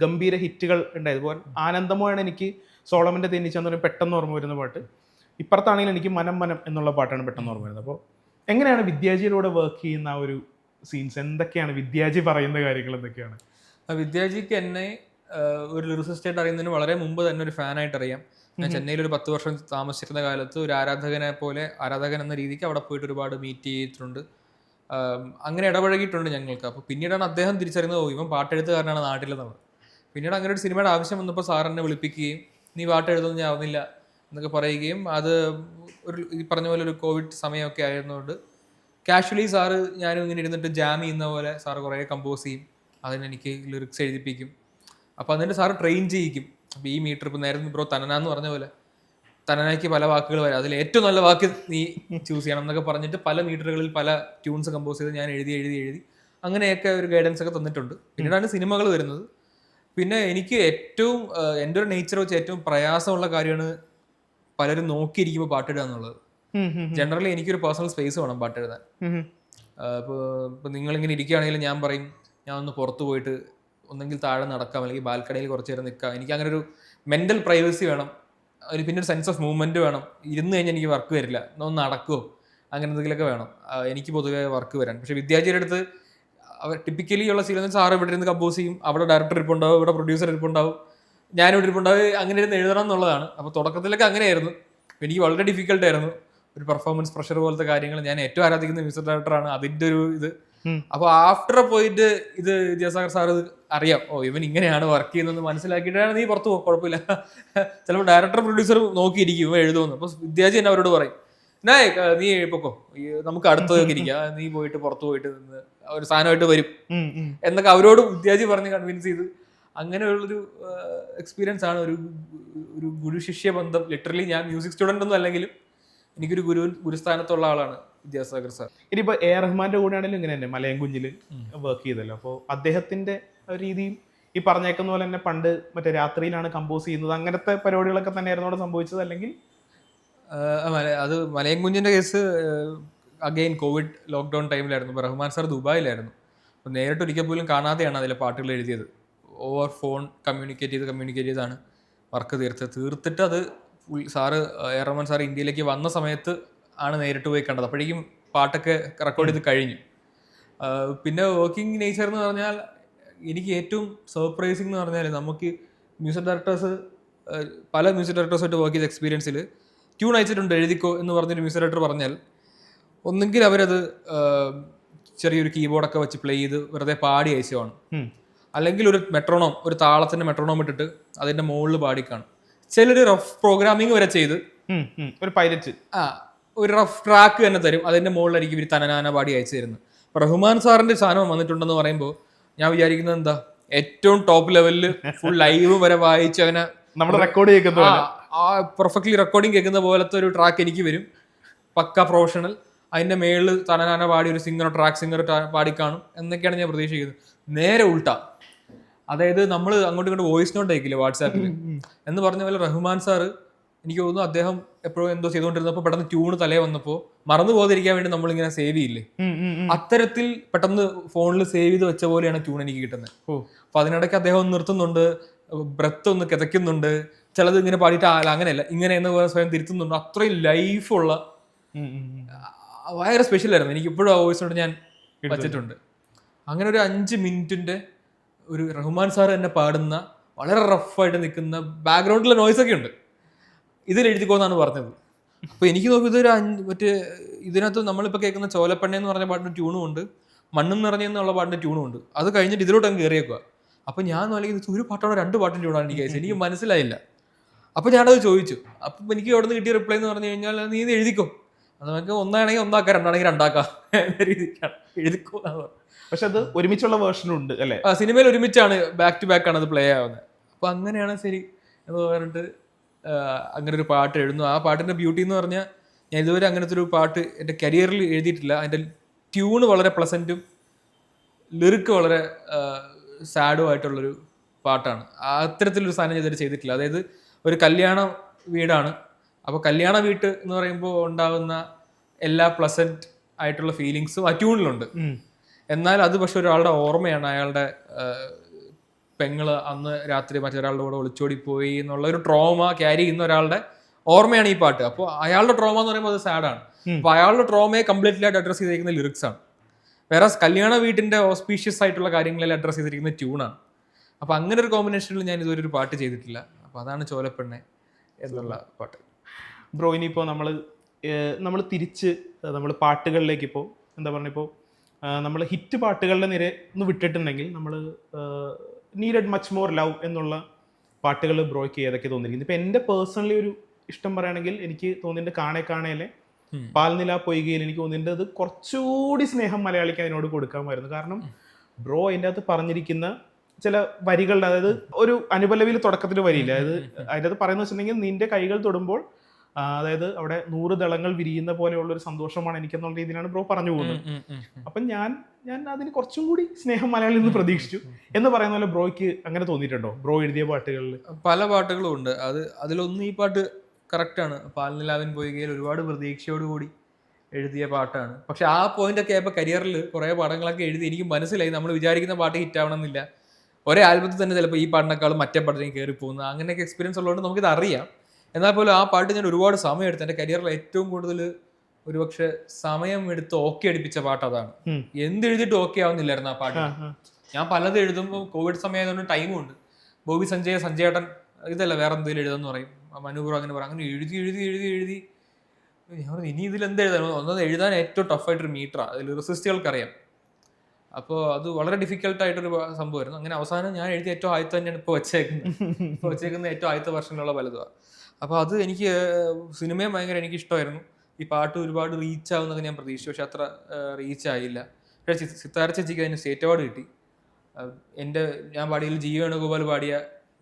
ഗംഭീര ഹിറ്റുകൾ ഉണ്ടായത്. അതുപോലെ ആനന്ദമോയാണ് എനിക്ക് സോളമൻ്റെ തേനീച്ച എന്ന് പറയുമ്പോൾ പെട്ടെന്ന് ഓർമ്മ വരുന്ന പാട്ട്. ഇപ്പുറത്താണെങ്കിൽ എനിക്ക് മനം മനം എന്നുള്ള പാട്ടാണ് പെട്ടെന്ന് ഓർമ്മ വരുന്നത്. അപ്പോൾ എങ്ങനെയാണ് വിദ്യാജിയുടെ കൂടെ വർക്ക് ചെയ്യുന്ന ആ ഒരു സീൻസ്? എന്തൊക്കെയാണ് വിദ്യാജി പറയുന്ന കാര്യങ്ങൾ? എന്തൊക്കെയാണ്? വിദ്യാജിക്ക് എന്നെ ഒരു ലിറിസിസ്റ്റായിട്ട് അറിയുന്നതിന് വളരെ മുമ്പ് തന്നെ ഒരു ഫാനായിട്ട് അറിയാം. ഞാൻ ചെന്നൈയിൽ ഒരു 10 വർഷം താമസിച്ചിരുന്ന കാലത്ത് ഒരു ആരാധകൻ എന്ന രീതിക്ക് അവിടെ പോയിട്ട് ഒരുപാട് മീറ്റ് ചെയ്തിട്ടുണ്ട്. അങ്ങനെ ഇടപഴകിയിട്ടുണ്ട് ഞങ്ങൾക്ക്. അപ്പോൾ പിന്നീടാണ് അദ്ദേഹം തിരിച്ചറിയുന്നത് ഇവൻ പാട്ടെഴുത്തുകാരനാണ് നാട്ടിലെന്നുള്ളത്. പിന്നീട് അങ്ങനെ ഒരു സിനിമയുടെ ആവശ്യം വന്നപ്പോൾ സാറിനെ വിളിപ്പിക്കുകയും നീ പാട്ടെഴുതുന്നു ഞാൻ ആവുന്നില്ല എന്നൊക്കെ പറയുകയും, അത് ഈ പറഞ്ഞ പോലെ ഒരു കോവിഡ് സമയമൊക്കെ ആയിരുന്നതുകൊണ്ട് കാഷ്വലി സാറ് ഞാനും ഇങ്ങനെ ഇരുന്നിട്ട് ജാം ചെയ്യുന്ന പോലെ സാറ് കുറേ കമ്പോസ് ചെയ്യും, അതിനെനിക്ക് ലിറിക്സ് എഴുതിപ്പിക്കും. അപ്പോൾ അതിൻ്റെ സാറ് ട്രെയിൻ ചെയ്യിക്കും. അപ്പോൾ ഈ മീറ്റർ ഇപ്പോൾ നേരത്തെ ബ്രോ തനന എന്ന് പറഞ്ഞ പോലെ തനനയ്ക്ക് പല വാക്കുകൾ വരാം, അതിൽ ഏറ്റവും നല്ല വാക്ക് നീ ചൂസ് ചെയ്യണം എന്നൊക്കെ പറഞ്ഞിട്ട് പല മീറ്ററുകളിൽ പല ട്യൂൺസ് കമ്പോസ് ചെയ്ത് ഞാൻ എഴുതി അങ്ങനെയൊക്കെ ഒരു ഗൈഡൻസ് ഒക്കെ തന്നിട്ടുണ്ട്. പിന്നീടാണ് സിനിമകൾ വരുന്നത്. പിന്നെ എനിക്ക് എൻ്റെ ഒരു നേച്ചർ വെച്ച് ഏറ്റവും പ്രയാസമുള്ള കാര്യമാണ് പലരും നോക്കിയിരിക്കുമ്പോൾ പാട്ടിടുക എന്നുള്ളത്. ജനറലി എനിക്കൊരു പേഴ്സണൽ സ്പേസ് വേണം പാട്ടെഴുതാൻ. ഇപ്പോൾ നിങ്ങളിങ്ങനെ ഇരിക്കുകയാണെങ്കിൽ ഞാൻ പറയും ഞാൻ ഒന്ന് പുറത്ത് പോയിട്ട് ഒന്നെങ്കിൽ താഴെ നടക്കാം അല്ലെങ്കിൽ ബാൽക്കണിയിൽ കുറച്ച് നേരം നിൽക്കാം. എനിക്ക് അങ്ങനെ ഒരു മെൻ്റൽ പ്രൈവസി വേണം, പിന്നെ ഒരു സെൻസ് ഓഫ് മൂവ്മെൻറ്റ് വേണം. ഇരുന്ന് കഴിഞ്ഞാൽ എനിക്ക് വർക്ക് വരില്ല, ഒന്ന് നടക്കുമോ അങ്ങനെ എന്തെങ്കിലുമൊക്കെ വേണം എനിക്ക് പൊതുവേ വർക്ക് വരാൻ. പക്ഷേ വിദ്യാർത്ഥിയുടെ അടുത്ത് അവർ ടിപ്പിക്കലി ഉള്ള ശീലം സാറ് ഇവിടെ ഇരുന്ന് കമ്പോസ് ചെയ്യും, അവിടെ ഡയറക്ടർ ഇരിപ്പുണ്ടാവും, ഇവിടെ പ്രൊഡ്യൂസർ ഇരിപ്പുണ്ടാവും, ഞാനിവിടെ ഇരിപ്പുണ്ടാവും, അങ്ങനെ ഇരുന്ന് എഴുതണം എന്നുള്ളതാണ്. അപ്പോൾ തുടക്കത്തിലൊക്കെ അങ്ങനെയായിരുന്നു. എനിക്ക് വളരെ ഡിഫിക്കൽട്ടായിരുന്നു. ഒരു പെർഫോമൻസ് പ്രഷർ പോലത്തെ കാര്യങ്ങൾ. ഞാൻ ഏറ്റവും ആരാധിക്കുന്ന മ്യൂസിക് ഡയറക്ടറാണ്, അതിൻ്റെ ഒരു ഇത്. അപ്പോൾ ആഫ്റ്റർ പോയിട്ട് ഇത് വിദ്യാസാഗർ സാർ അറിയാം, ഇവൻ ഇങ്ങനെയാണ് വർക്ക് ചെയ്യുന്നത് മനസ്സിലാക്കിയിട്ടാണ് നീ പുറത്ത് പോകും, കുഴപ്പമില്ല. ചിലപ്പോൾ ഡയറക്ടർ പ്രൊഡ്യൂസർ നോക്കിയിരിക്കും ഇവ എഴുതുമെന്ന്. അപ്പോൾ വിദ്യാജി തന്നെ അവരോട് പറയും നീ പൊക്കോ, നമുക്ക് അടുത്തൊക്കെ ഇരിക്കുക, നീ പോയിട്ട് പുറത്ത് പോയിട്ട് നിന്ന് ഒരു സാധനമായിട്ട് വരും എന്നൊക്കെ അവരോട് വിദ്യാജി പറഞ്ഞ് കൺവിൻസ് ചെയ്ത് അങ്ങനെയുള്ളൊരു എക്സ്പീരിയൻസ് ആണ് ഒരു ഗുരു ശിഷ്യ ബന്ധം. ലിറ്ററലി ഞാൻ മ്യൂസിക് സ്റ്റുഡൻ്റ് ഒന്നും അല്ലെങ്കിലും എനിക്കൊരു ഗുരുസ്ഥാനത്തുള്ള ആളാണ് വിദ്യാസാഗർ സാർ. ഇനിയിപ്പോൾ എ റഹ്മാന്റെ കൂടെ ആണെങ്കിലും ഇങ്ങനെ തന്നെ മലയം കുഞ്ഞിൽ വർക്ക് ചെയ്തല്ലോ. അപ്പോൾ അദ്ദേഹത്തിന്റെ രീതിയും ഈ പറഞ്ഞേക്കുന്ന പോലെ തന്നെ പണ്ട് മറ്റേ രാത്രിയിലാണ് കമ്പോസ് ചെയ്യുന്നത്, അങ്ങനത്തെ പരിപാടികളൊക്കെ തന്നെയായിരുന്നു അവിടെ സംഭവിച്ചത്? അല്ലെങ്കിൽ അത് മലയം കുഞ്ഞിന്റെ കേസ് അഗെയിൻ കോവിഡ് ലോക്ക്ഡൗൺ ടൈമിലായിരുന്നു. അപ്പോൾ റഹ്മാൻ സാർ ദുബായിലായിരുന്നു. അപ്പോൾ നേരിട്ട് ഒരിക്കൽ പോലും കാണാതെയാണ് അതിലെ പാട്ടുകൾ എഴുതിയത്. ഓവർ ഫോൺ കമ്മ്യൂണിക്കേറ്റ് ചെയ്താണ് വർക്ക് തീർത്തിട്ട് അത് സാറ് എ റഹ്മാൻ സാർ ഇന്ത്യയിലേക്ക് വന്ന സമയത്ത് ആണ് നേരിട്ട് പോയി കണ്ടത്. അപ്പോഴേക്കും പാട്ടൊക്കെ റെക്കോർഡ് ചെയ്ത് കഴിഞ്ഞു. പിന്നെ വർക്കിംഗ് നേച്ചർ എന്ന് പറഞ്ഞാൽ എനിക്ക് ഏറ്റവും സർപ്രൈസിങ് എന്ന് പറഞ്ഞാൽ നമുക്ക് മ്യൂസിക് ഡയറക്ടേഴ്സ് പല മ്യൂസിക് ഡയറക്ടേഴ്സായിട്ട് വർക്ക് ചെയ്ത എക്സ്പീരിയൻസിൽ ട്യൂൺ അയച്ചിട്ടുണ്ട് എഴുതിക്കോ എന്ന് പറഞ്ഞൊരു മ്യൂസിക് ഡയറക്ടർ പറഞ്ഞാൽ ഒന്നെങ്കിൽ അവരത് ചെറിയൊരു കീബോർഡൊക്കെ വെച്ച് പ്ലേ ചെയ്ത് വെറുതെ പാടി അയച്ചതാണ്, അല്ലെങ്കിൽ ഒരു താളത്തിൻ്റെ മെട്രോണോം ഇട്ടിട്ട് അതിൻ്റെ മുകളിൽ പാടിക്കാണ്. ചിലര് റഫ് പ്രോഗ്രാമിങ് വരെ ചെയ്ത് ഒരു പൈലറ്റ് ഒരു റഫ് ട്രാക്ക് തന്നെ തരും, അതിൻ്റെ മുകളിലായിരിക്കും ഇവർ തനനാന പാടി അയച്ചു തരുന്നത്. അപ്പോൾ റഹ്മാൻ സാറിൻ്റെ സാധനം വന്നിട്ടുണ്ടെന്ന് പറയുമ്പോൾ ഞാൻ വിചാരിക്കുന്നത് എന്താ, ഏറ്റവും ടോപ്പ് ലെവലിൽ ഫുൾ ലൈവ് വരെ വായിച്ച് അവനെ നമ്മൾ റെക്കോർഡ് ചെയ്യുന്ന പെർഫെക്റ്റ്ലി റെക്കോർഡിങ് കേൾക്കുന്ന പോലത്തെ ഒരു ട്രാക്ക് എനിക്ക് വരും, പക്ക പ്രൊഫഷണൽ. അതിൻ്റെ മേളിൽ തനനാന പാടി ഒരു ട്രാക്ക് സിംഗർ പാടിക്കാണും എന്നൊക്കെയാണ് ഞാൻ പ്രതീക്ഷിക്കുന്നത്. നേരെ ഉൾട്ടാ, അതായത് നമ്മൾ അങ്ങോട്ടും ഇങ്ങോട്ട് വോയിസ് നോട്ട് അയക്കില്ലേ വാട്സാപ്പിൽ എന്ന് പറഞ്ഞ പോലെ റഹ്മാൻ സാറ് എനിക്ക് തോന്നുന്നു അദ്ദേഹം എപ്പോഴും എന്തോ ചെയ്തുകൊണ്ടിരുന്നപ്പോൾ പെട്ടെന്ന് ട്യൂണ് തലേ വന്നപ്പോൾ മറന്നു പോകാതിരിക്കാൻ വേണ്ടി നമ്മളിങ്ങനെ സേവ് ചെയ്യില്ലേ, അത്തരത്തിൽ പെട്ടെന്ന് ഫോണിൽ സേവ് ചെയ്ത് വെച്ച പോലെയാണ് ട്യൂൺ എനിക്ക് കിട്ടുന്നത്. അപ്പോൾ അതിനിടയ്ക്ക് അദ്ദേഹം നിർത്തുന്നുണ്ട്, ബ്രത്ത് ഒന്ന് കിതയ്ക്കുന്നുണ്ട്, ചിലത് ഇങ്ങനെ പാടിയിട്ട് അങ്ങനെയല്ല ഇങ്ങനെ എന്ന് പോലെ സ്വയം തിരുത്തുന്നുണ്ട്. അത്രയും ലൈഫുള്ള ഭയങ്കര സ്പെഷ്യലായിരുന്നു. എനിക്ക് ഇപ്പോഴും ആ വോയിസ് നോട്ട് ഞാൻ വച്ചിട്ടുണ്ട്. അങ്ങനെ ഒരു 5 മിനിറ്റിന്റെ ഒരു റഹ്മാൻ സാർ തന്നെ പാടുന്ന വളരെ റഫായിട്ട് നിൽക്കുന്ന ബാക്ക്ഗ്രൗണ്ടിലെ നോയ്സ് ഒക്കെ ഉണ്ട്, ഇതിൽ എഴുതിക്കോന്നാണ് പറഞ്ഞത്. അപ്പോൾ എനിക്ക് നോക്കി ഇതൊരു മറ്റേ ഇതിനകത്ത് നമ്മളിപ്പോൾ കേൾക്കുന്ന ചോലപ്പണ്ണ എന്ന് പറഞ്ഞ പാട്ടിൻ്റെ ട്യൂണും ഉണ്ട്, മണ്ണും നിറഞ്ഞെന്നുള്ള പാട്ടിൻ്റെ ട്യൂണും ഉണ്ട്. അത് കഴിഞ്ഞിട്ട് ഇതിലോട്ട് അങ്ങ് കയറിയേക്കുക. അപ്പോൾ ഞാൻ നോക്കിയത് ഒരു പാട്ടാണോ 2 പാട്ടിൻ്റെ ട്യൂണാണ് എനിക്ക് അയച്ചത്, എനിക്ക് മനസ്സിലായില്ല. അപ്പോൾ ഞാനത് ചോദിച്ചു. അപ്പം എനിക്ക് അവിടെ നിന്ന് കിട്ടിയ റിപ്ലൈ എന്ന് പറഞ്ഞു കഴിഞ്ഞാൽ നീ ഇത് എഴുതിക്കോ, അത് നമുക്ക് ഒന്നാണെങ്കിൽ ഒന്നാക്കാം, രണ്ടാണെങ്കിൽ രണ്ടാക്കാം എന്ന രീതിക്കാണ്, എഴുതിക്കോ എന്നാണ് പറഞ്ഞത്. പക്ഷെ അത് ഒരുമിച്ചുള്ള വേർഷനും ഉണ്ട് അല്ലേ? സിനിമയിൽ ഒരുമിച്ചാണ്, ബാക്ക് ടു ബാക്ക് ആണ് അത് പ്ലേ ആവുന്നത്. അപ്പോൾ അങ്ങനെയാണ് ശരി എന്ന് പറഞ്ഞിട്ട് അങ്ങനെ ഒരു പാട്ട് എഴുതുന്നു. ആ പാട്ടിൻ്റെ ബ്യൂട്ടി എന്ന് പറഞ്ഞാൽ ഞാൻ ഇതുവരെ അങ്ങനത്തെ ഒരു പാട്ട് എൻ്റെ കരിയറിൽ എഴുതിയിട്ടില്ല. അതിൻ്റെ ട്യൂണ് വളരെ പ്ലസൻറ്റും ലിറിക്ക് വളരെ സാഡും ആയിട്ടുള്ളൊരു പാട്ടാണ്. അത്തരത്തിലൊരു സാധനം ഇതുവരെ ചെയ്തിട്ടില്ല. അതായത് ഒരു കല്യാണ വീടാണ്, അപ്പോൾ കല്യാണ വീട്ട് എന്ന് പറയുമ്പോൾ ഉണ്ടാകുന്ന എല്ലാ പ്ലസൻറ്റ് ആയിട്ടുള്ള ഫീലിങ്സും ആ ട്യൂണിലുണ്ട്. എന്നാൽ അത് പക്ഷെ ഒരാളുടെ ഓർമ്മയാണ്, അയാളുടെ പെങ്ങള് അന്ന് രാത്രി മറ്റൊരാളുടെ കൂടെ ഒളിച്ചോടി പോയി എന്നുള്ള ഒരു ട്രോമ ക്യാരി ചെയ്യുന്ന ഒരാളുടെ ഓർമ്മയാണ് ഈ പാട്ട്. അപ്പോൾ അയാളുടെ ട്രോമ എന്ന് പറയുമ്പോൾ അത് സാഡാണ്. അപ്പോൾ അയാളുടെ ട്രോമയെ കംപ്ലീറ്റ്ലി ആയിട്ട് അഡ്രസ് ചെയ്തിരിക്കുന്ന ലിറിക്സ് ആണ്. വേറെ കല്യാണ വീട്ടിന്റെ ഓസ്പീഷ്യസ് ആയിട്ടുള്ള കാര്യങ്ങളെല്ലാം അഡ്രസ് ചെയ്തിരിക്കുന്ന ട്യൂണാണ്. അപ്പോൾ അങ്ങനെ ഒരു കോമ്പിനേഷനിൽ ഞാൻ ഇതുവരെ ഒരു പാട്ട് ചെയ്തിട്ടില്ല. അപ്പോൾ അതാണ് ചോലപ്പെണ്ണെ എന്നുള്ള പാട്ട്. ബ്രോ ഇനിയിപ്പോൾ നമ്മൾ തിരിച്ച് നമ്മൾ പാട്ടുകളിലേക്ക് ഇപ്പോൾ എന്താ പറയുക, ഇപ്പോൾ നമ്മൾ ഹിറ്റ് പാട്ടുകളുടെ നിര ഒന്ന് വിട്ടിട്ടുണ്ടെങ്കിൽ നമ്മൾ നീഡഡ് മച്ച് മോർ ലവ് എന്നുള്ള പാട്ടുകൾ ബ്രോയ്ക്ക് ഏതൊക്കെ തോന്നിയിരിക്കുന്നത്? ഇപ്പം എൻ്റെ പേഴ്സണലി ഒരു ഇഷ്ടം പറയുകയാണെങ്കിൽ എനിക്ക് തോന്നിയിട്ട് കാണേ കാണേലെ പാൽനില പൊയ്കയിൽ എനിക്ക് തോന്നിയിട്ട് കുറച്ചുകൂടി സ്നേഹം മലയാളിക്ക് അതിനോട് കൊടുക്കാമായിരുന്നു. കാരണം ബ്രോ അതിൻ്റെ അകത്ത് പറഞ്ഞിരിക്കുന്ന ചില വരികളുടെ, അതായത് ഒരു അനുപല്ലവിയിൽ തുടക്കത്തിൽ വരിയില്ല, അതായത് അതിൻ്റെ അകത്ത് പറയുന്നത് വെച്ചിട്ടുണ്ടെങ്കിൽ നിന്റെ കൈകൾ തൊടുമ്പോൾ അതായത് അവിടെ 100 ദളങ്ങൾ വിരിയുന്ന പോലെയുള്ള ഒരു സന്തോഷമാണ് എനിക്കെന്നുള്ള രീതിയിലാണ് ബ്രോ പറഞ്ഞു പോകുന്നത്. അപ്പം ഞാൻ അതിന് കുറച്ചും കൂടി സ്നേഹം മലയാളിൽ നിന്ന് പ്രതീക്ഷിച്ചു എന്ന് പറയുന്ന പോലെ ബ്രോയ്ക്ക് അങ്ങനെ തോന്നിയിട്ടുണ്ടോ? ബ്രോ എഴുതിയ പാട്ടുകളിൽ പല പാട്ടുകളും ഉണ്ട്. അതിലൊന്ന് ഈ പാട്ട് കറക്റ്റാണ്. പാൽനിലാവിൻ പൊയ്കയിൽ ഒരുപാട് പ്രതീക്ഷയോടുകൂടി എഴുതിയ പാട്ടാണ്. പക്ഷെ ആ പോയിന്റൊക്കെ ആയപ്പോൾ കരിയറിൽ കുറേ പാടങ്ങളൊക്കെ എഴുതി എനിക്ക് മനസ്സിലായി നമ്മൾ വിചാരിക്കുന്ന പാട്ട് ഹിറ്റ് ആവണമെന്നില്ല. ഒരേ ആൽബത്തിൽ തന്നെ ചിലപ്പോൾ ഈ പാട്ടിനേക്കാളും മറ്റേ പാട്ടിലേക്ക് കയറി പോകുന്നത്, അങ്ങനെയൊക്കെ എക്സ്പീരിയൻസ് ഉള്ളതുകൊണ്ട് നമുക്കിത് അറിയാം. എന്നാൽ പോലും ആ പാട്ട് ഞാൻ ഒരുപാട് സമയം എടുത്തു. എൻ്റെ കരിയറിൽ ഏറ്റവും കൂടുതൽ ഒരുപക്ഷെ സമയം എടുത്ത് ഓക്കെ അടിപ്പിച്ച പാട്ട് അതാണ്. എന്തെഴുതിയിട്ട് ഓക്കെ ആവുന്നില്ലായിരുന്നു ആ പാട്ട്. ഞാൻ പലത് എഴുതുമ്പോൾ കോവിഡ് സമയമായതുകൊണ്ട് ടൈമും ഉണ്ട്. ബോബി സഞ്ജയേട്ടൻ ഇതല്ല വേറെ എന്തെങ്കിലും എഴുതാന്ന് പറയും, മനുപുറം അങ്ങനെ പറയും. അങ്ങനെ എഴുതി ഞാൻ പറഞ്ഞു ഇനി ഇതിൽ എന്ത് എഴുതാൻ, ഒന്നത് എഴുതാൻ ഏറ്റവും ടഫായിട്ടൊരു മീറ്ററാണ്, അതിൽ ലിറിസിസ്റ്റുകൾക്കറിയാം. അപ്പോൾ അത് വളരെ ഡിഫിക്കൽട്ടായിട്ടൊരു സംഭവമായിരുന്നു. അങ്ങനെ അവസാനം ഞാൻ എഴുതിയ ഏറ്റവും ആദ്യത്തെ തന്നെയാണ് ഇപ്പോൾ വെച്ചേക്കുന്ന ഏറ്റവും ആദ്യത്തെ വെർഷനിലുള്ള പലതുമാണ്. അപ്പോൾ അത് എനിക്ക് സിനിമയും ഭയങ്കര എനിക്ക് ഇഷ്ടമായിരുന്നു. ഈ പാട്ട് ഒരുപാട് റീച്ച് ആവുന്നൊക്കെ ഞാൻ പ്രതീക്ഷിച്ചു, പക്ഷെ അത്ര റീച്ച് ആയില്ല. പക്ഷേ സിത്താര ചേച്ചിക്ക് അതിന് സ്റ്റേറ്റ് അവാർഡ് കിട്ടി. ഞാൻ പാടിയതിൽ ജി വേണുഗോപാൽ പാടിയ,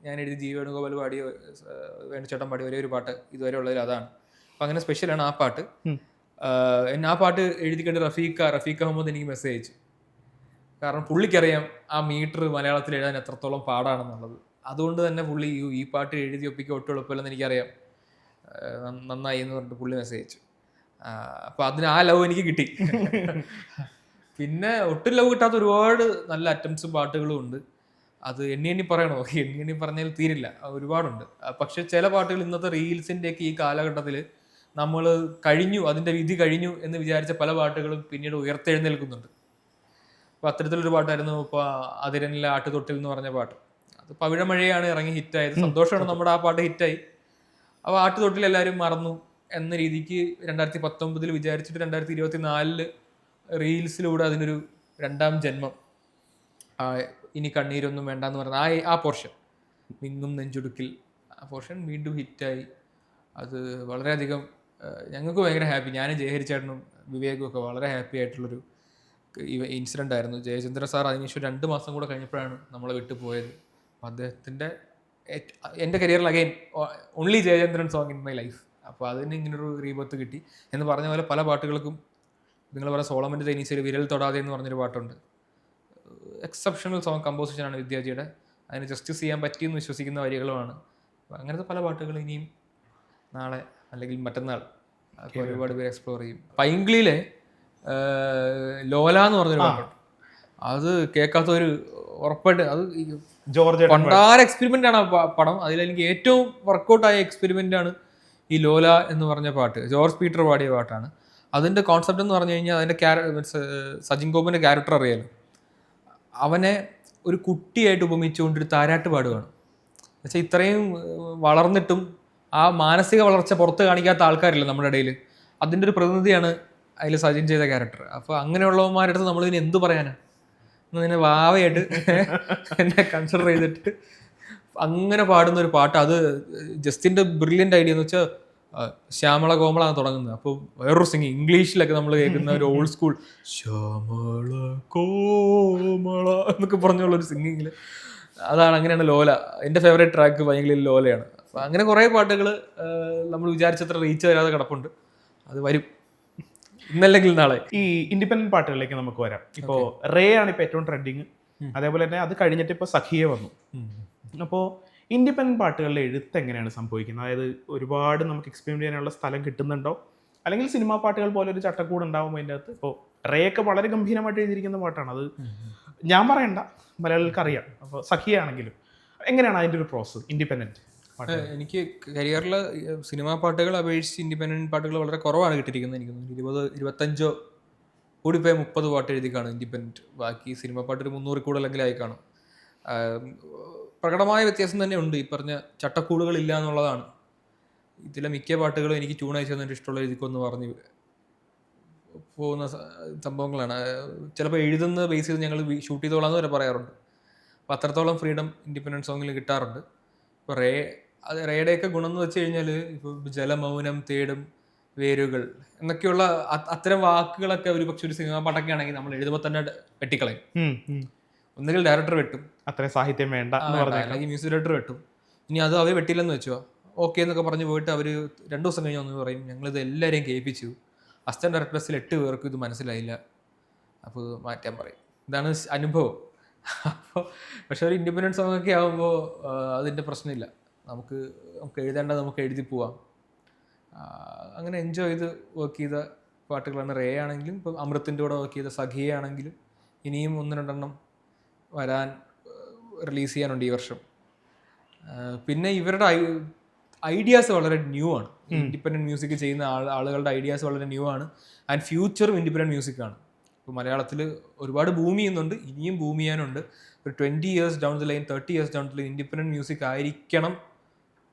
ഞാൻ എഴുതി ജി വേണുഗോപാൽ പാടിയ, വേണുചേട്ടൻ പാടിയ ഒരേ ഒരു പാട്ട് ഇതുവരെ ഉള്ളതിൽ അതാണ്. അപ്പം അങ്ങനെ സ്പെഷ്യലാണ് ആ പാട്ട്. ആ പാട്ട് എഴുതിക്കൊണ്ട് റഫീഖ് അഹമ്മദ് എനിക്ക് മെസ്സേജ് അയച്ചു. കാരണം പുള്ളിക്കറിയാം ആ മീറ്റർ മലയാളത്തിൽ എഴുതാൻ എത്രത്തോളം പാടാണെന്നുള്ളത്. അതുകൊണ്ട് തന്നെ പുള്ളി ഈ പാട്ട് എഴുതി ഒപ്പിക്കുക ഒട്ടും എളുപ്പമില്ലെന്ന് എനിക്കറിയാം, നന്നായി എന്ന് പറഞ്ഞിട്ട് പുള്ളി മെസ്സേജ് അയച്ചു. അപ്പോൾ അതിന് ആ ലവ് എനിക്ക് കിട്ടി. പിന്നെ ഒട്ടും ലവ് കിട്ടാത്ത ഒരുപാട് നല്ല അറ്റംപ്റ്റ്സും പാട്ടുകളും ഉണ്ട്. അത് എണ്ണി പറയണോ? എണ്ണി പറഞ്ഞാൽ തീരില്ല, ഒരുപാടുണ്ട്. പക്ഷെ ചില പാട്ടുകൾ ഇന്നത്തെ റീൽസിൻ്റെയൊക്കെ ഈ കാലഘട്ടത്തിൽ നമ്മൾ കഴിഞ്ഞു, അതിൻ്റെ വിധി കഴിഞ്ഞു എന്ന് വിചാരിച്ച പല പാട്ടുകളും പിന്നീട് ഉയർത്തെഴുന്നേൽക്കുന്നുണ്ട്. അപ്പോൾ അത്തരത്തിലൊരു പാട്ടായിരുന്നു ഇപ്പോൾ അതിരനിലെ ആട്ടുതൊട്ടിൽ എന്ന് പറഞ്ഞ പാട്ട്. അത് പവിഴമഴയാണ് ഇറങ്ങി ഹിറ്റായത്. സന്തോഷമാണ് നമ്മുടെ ആ പാട്ട് ഹിറ്റായി. അപ്പോൾ ആട്ടുതൊട്ടിൽ എല്ലാവരും മറന്നു എന്ന രീതിക്ക് 2019 വിചാരിച്ചിട്ട് 2024 റീൽസിലൂടെ അതിനൊരു 2ാം ജന്മം, ഇനി കണ്ണീരൊന്നും വേണ്ടെന്ന് പറഞ്ഞ ആ പോർഷൻ, മിന്നും നെഞ്ചുടുക്കിൽ, ആ പോർഷൻ വീണ്ടും ഹിറ്റായി. അത് വളരെയധികം ഞങ്ങൾക്ക് ഭയങ്കര ഹാപ്പി, ഞാനും ജയഹരിച്ചേട്ടനും വിവേകും ഒക്കെ വളരെ ഹാപ്പി ആയിട്ടുള്ളൊരു ഇൻസിഡൻ്റ് ആയിരുന്നു. ജയചന്ദ്ര സാർ അതിനുശേഷം 2 മാസം കൂടെ കഴിഞ്ഞപ്പോഴാണ് നമ്മളെ വിട്ടു പോയത്. അദ്ദേഹത്തിൻ്റെ എൻ്റെ കരിയറിൽ again only Jayachandran song in my life. അപ്പോൾ അതിന് ഇങ്ങനൊരു റീബർത്ത് കിട്ടി എന്ന് പറഞ്ഞ പോലെ പല പാട്ടുകൾക്കും. നിങ്ങൾ പറയാം സോളമൻ്റെ തേനീച്ചയിൽ വിരൽ തൊടാതെ എന്ന് പറഞ്ഞൊരു പാട്ടുണ്ട്. എക്സെപ്ഷണൽ സോങ് കമ്പോസിഷനാണ് വിദ്യാജിയുടെ. അതിന് ജസ്റ്റിസ് ചെയ്യാൻ പറ്റിയെന്ന് വിശ്വസിക്കുന്ന വരികളുമാണ്. അങ്ങനത്തെ പല പാട്ടുകൾ ഇനിയും നാളെ അല്ലെങ്കിൽ മറ്റന്നാൾ ഒരുപാട് പേര് എക്സ്പ്ലോർ ചെയ്യും. പൈങ്കിളിയിലെ ലോല എന്ന് പറഞ്ഞൊരു പാട്ടുണ്ട്. അത് കേൾക്കാത്തവർ ഉറപ്പായിട്ട് അത് ജോർജ് പണ്ടാര എക്സ്പെരിമെന്റ് ആണ് ആ പടം. അതിലെനിക്ക് ഏറ്റവും വർക്കൗട്ടായ എക്സ്പെരിമെന്റ് ആണ് ഈ ലോല എന്ന് പറഞ്ഞ പാട്ട്. ജോർജ് പീറ്റർ പാടിയ പാട്ടാണ്. അതിന്റെ കോൺസെപ്റ്റ് എന്ന് പറഞ്ഞു കഴിഞ്ഞാൽ അതിന്റെ സജിൻ ഗോപിന്റെ ക്യാരക്ടർ അറിയാലോ, അവനെ ഒരു കുട്ടിയായിട്ട് ഉപമിച്ചുകൊണ്ട് ഒരു താരാട്ട് പാടുകയാണ്. എന്നുവെച്ചാൽ ഇത്രയും വളർന്നിട്ടും ആ മാനസിക വളർച്ച പുറത്ത് കാണിക്കാത്ത ആൾക്കാരില്ല നമ്മുടെ ഇടയിൽ. അതിൻ്റെ ഒരു പ്രതിനിധിയാണ് അതിൽ സജിൻ ചെയ്ത ക്യാരക്ടർ. അപ്പോൾ അങ്ങനെയുള്ളവന്മാരുടെ അടുത്ത് നമ്മളിതിന് എന്ത് പറയാനാണ്? ഇങ്ങനെ വാവയായിട്ട് എന്നെ കൺസിഡർ ചെയ്തിട്ട് അങ്ങനെ പാടുന്ന ഒരു പാട്ട്. അത് ജസ്റ്റിൻ്റെ ബ്രില്യൻ്റ് ഐഡിയ എന്ന് വെച്ചാൽ ശ്യാമള കോമളാണ് തുടങ്ങുന്നത്. അപ്പോൾ വേറൊരു സിംഗിങ് ഇംഗ്ലീഷിലൊക്കെ നമ്മൾ കേൾക്കുന്ന ഒരു ഓൾഡ് സ്കൂൾ ശ്യാമള കോമള എന്നൊക്കെ പറഞ്ഞുള്ളൊരു സിംഗിങ്ങിൽ അതാണ്. അങ്ങനെയാണ് ലോല. എൻ്റെ ഫേവറേറ്റ് ട്രാക്ക് ഭയങ്കര ലോലയാണ്. അപ്പം അങ്ങനെ കുറേ പാട്ടുകൾ നമ്മൾ വിചാരിച്ചത്ര റീച്ച് വരാതെ കിടപ്പുണ്ട്. അത് വരും ഇന്നല്ലെങ്കിൽ നാളെ. ഈ ഇൻഡിപെൻഡന്റ് പാട്ടുകളിലേക്ക് നമുക്ക് വരാം. ഇപ്പോൾ റേ ആണ് ഇപ്പോൾ ഏറ്റവും ട്രെൻഡിങ്. അതേപോലെ തന്നെ അത് കഴിഞ്ഞിട്ട് ഇപ്പോൾ സഖിയെ വന്നു. അപ്പോൾ ഇൻഡിപെൻഡന്റ് പാട്ടുകളിലെ എഴുത്ത് എങ്ങനെയാണ് സംഭവിക്കുന്നത്? അതായത് ഒരുപാട് നമുക്ക് എക്സ്പെരിമെന്റ് ചെയ്യാനുള്ള സ്ഥലം കിട്ടുന്നുണ്ടോ, അല്ലെങ്കിൽ സിനിമാ പാട്ടുകൾ പോലെ ഒരു ചട്ടക്കൂട് ഉണ്ടാവും അതിൻ്റെ അകത്ത്? ഇപ്പോൾ റേ ഒക്കെ വളരെ ഗംഭീരമായിട്ട് എഴുതിയിരിക്കുന്ന പാട്ടാണ്. അത് ഞാൻ പറയണ്ട, മലയാളികൾക്ക് അറിയാം. അപ്പോൾ സഖിയാണെങ്കിലും എങ്ങനെയാണ് അതിൻ്റെ ഒരു പ്രോസസ് ഇൻഡിപെൻഡന്റ്? എനിക്ക് കരിയറിൽ സിനിമാ പാട്ടുകൾ അപേക്ഷിച്ച് ഇൻഡിപെൻഡൻറ്റ് പാട്ടുകൾ വളരെ കുറവാണ് കിട്ടിയിരിക്കുന്നത്. എനിക്ക് 20-25 കൂടിപ്പോയ 30 പാട്ട് എഴുതി കാണും ഇൻഡിപെൻഡൻറ്റ്. ബാക്കി സിനിമാ പാട്ട് ഒരു 300 കൂടുതലെങ്കിലും ആയി കാണും. പ്രകടമായ വ്യത്യാസം തന്നെ ഉണ്ട്. ഈ പറഞ്ഞ ചട്ടക്കൂടുകളില്ല എന്നുള്ളതാണ്. ഇതിലെ മിക്ക പാട്ടുകളും എനിക്ക് ട്യൂൺ അയച്ചു തന്നിട്ട് ഇഷ്ടമുള്ള എഴുതിക്കൊന്ന് പറഞ്ഞ് പോകുന്ന സംഭവങ്ങളാണ്. ചിലപ്പോൾ എഴുതുന്ന ബേസ് ചെയ്ത് ഞങ്ങൾ ഷൂട്ട് ചെയ്തോളാന്ന് വരെ പറയാറുണ്ട്. അപ്പോൾ അത്രത്തോളം ഫ്രീഡം ഇൻഡിപെൻഡൻറ്റ് സോങ്ങിൽ കിട്ടാറുണ്ട്. ഇപ്പോൾ റേയുടെയൊക്കെ ഗുണം എന്ന് വെച്ച് കഴിഞ്ഞാൽ ഇപ്പോൾ ജലമൗനം തേടും വേരുകൾ എന്നൊക്കെയുള്ള അത്തരം വാക്കുകളൊക്കെ ഒരു പക്ഷെ ഒരു സിനിമാ പാട്ടൊക്കെ ആണെങ്കിൽ നമ്മൾ എഴുതുമ്പോൾ തന്നെ വെട്ടിക്കളയും. ഒന്നുകിൽ ഡയറക്ടർ വെട്ടും, അത്രയും സാഹിത്യം വേണ്ട, അല്ലെങ്കിൽ മ്യൂസിക് ഡയറക്ടർ വെട്ടും. ഇനി അത് അവർ വെട്ടില്ലെന്ന് വെച്ചോ, ഓക്കെ എന്നൊക്കെ പറഞ്ഞ് പോയിട്ട് അവർ 2 ദിവസം കഴിഞ്ഞ് ഒന്ന് പറയും ഞങ്ങളിത് എല്ലാവരെയും കേൾപ്പിച്ചു, അസിസ്റ്റന്റ് ഡയറക്ടേഴ്സിൽ 8 പേർക്കും ഇത് മനസ്സിലായില്ല, അപ്പോൾ ഇത് മാറ്റാൻ പറയും. ഇതാണ് അനുഭവം. അപ്പോൾ പക്ഷെ ഒരു ഇൻഡിപെൻഡൻറ്റ് സോങ് ഒക്കെ ആകുമ്പോൾ അതിൻ്റെ പ്രശ്നമില്ല. നമുക്ക് എഴുതേണ്ടത് നമുക്ക് എഴുതി പോവാം. അങ്ങനെ എൻജോയ് ചെയ്ത് വർക്ക് ചെയ്ത പാട്ടുകളാണ് റേ ആണെങ്കിലും. ഇപ്പം അമൃത്തിൻ്റെ കൂടെ വർക്ക് ചെയ്ത സഖിയ ആണെങ്കിലും ഇനിയും 1-2 എണ്ണം വരാൻ റിലീസ് ചെയ്യാനുണ്ട് ഈ വർഷം. പിന്നെ ഇവരുടെ ഐഡിയാസ് വളരെ ന്യൂ ആണ്. ഇൻഡിപെൻഡൻറ്റ് മ്യൂസിക് ചെയ്യുന്ന ആളുകളുടെ ഐഡിയാസ് വളരെ ന്യൂ ആണ്. ആൻഡ് ഫ്യൂച്ചറും ഇൻഡിപെൻഡൻറ്റ് മ്യൂസിക്കാണ്. ഇപ്പോൾ മലയാളത്തിൽ ഒരുപാട് ബൂം ചെയ്യുന്നുണ്ട്, ഇനിയും ബൂം ചെയ്യാനുണ്ട്. ഒരു 20 years down the line, 30 years down the line independent music ആയിരിക്കണം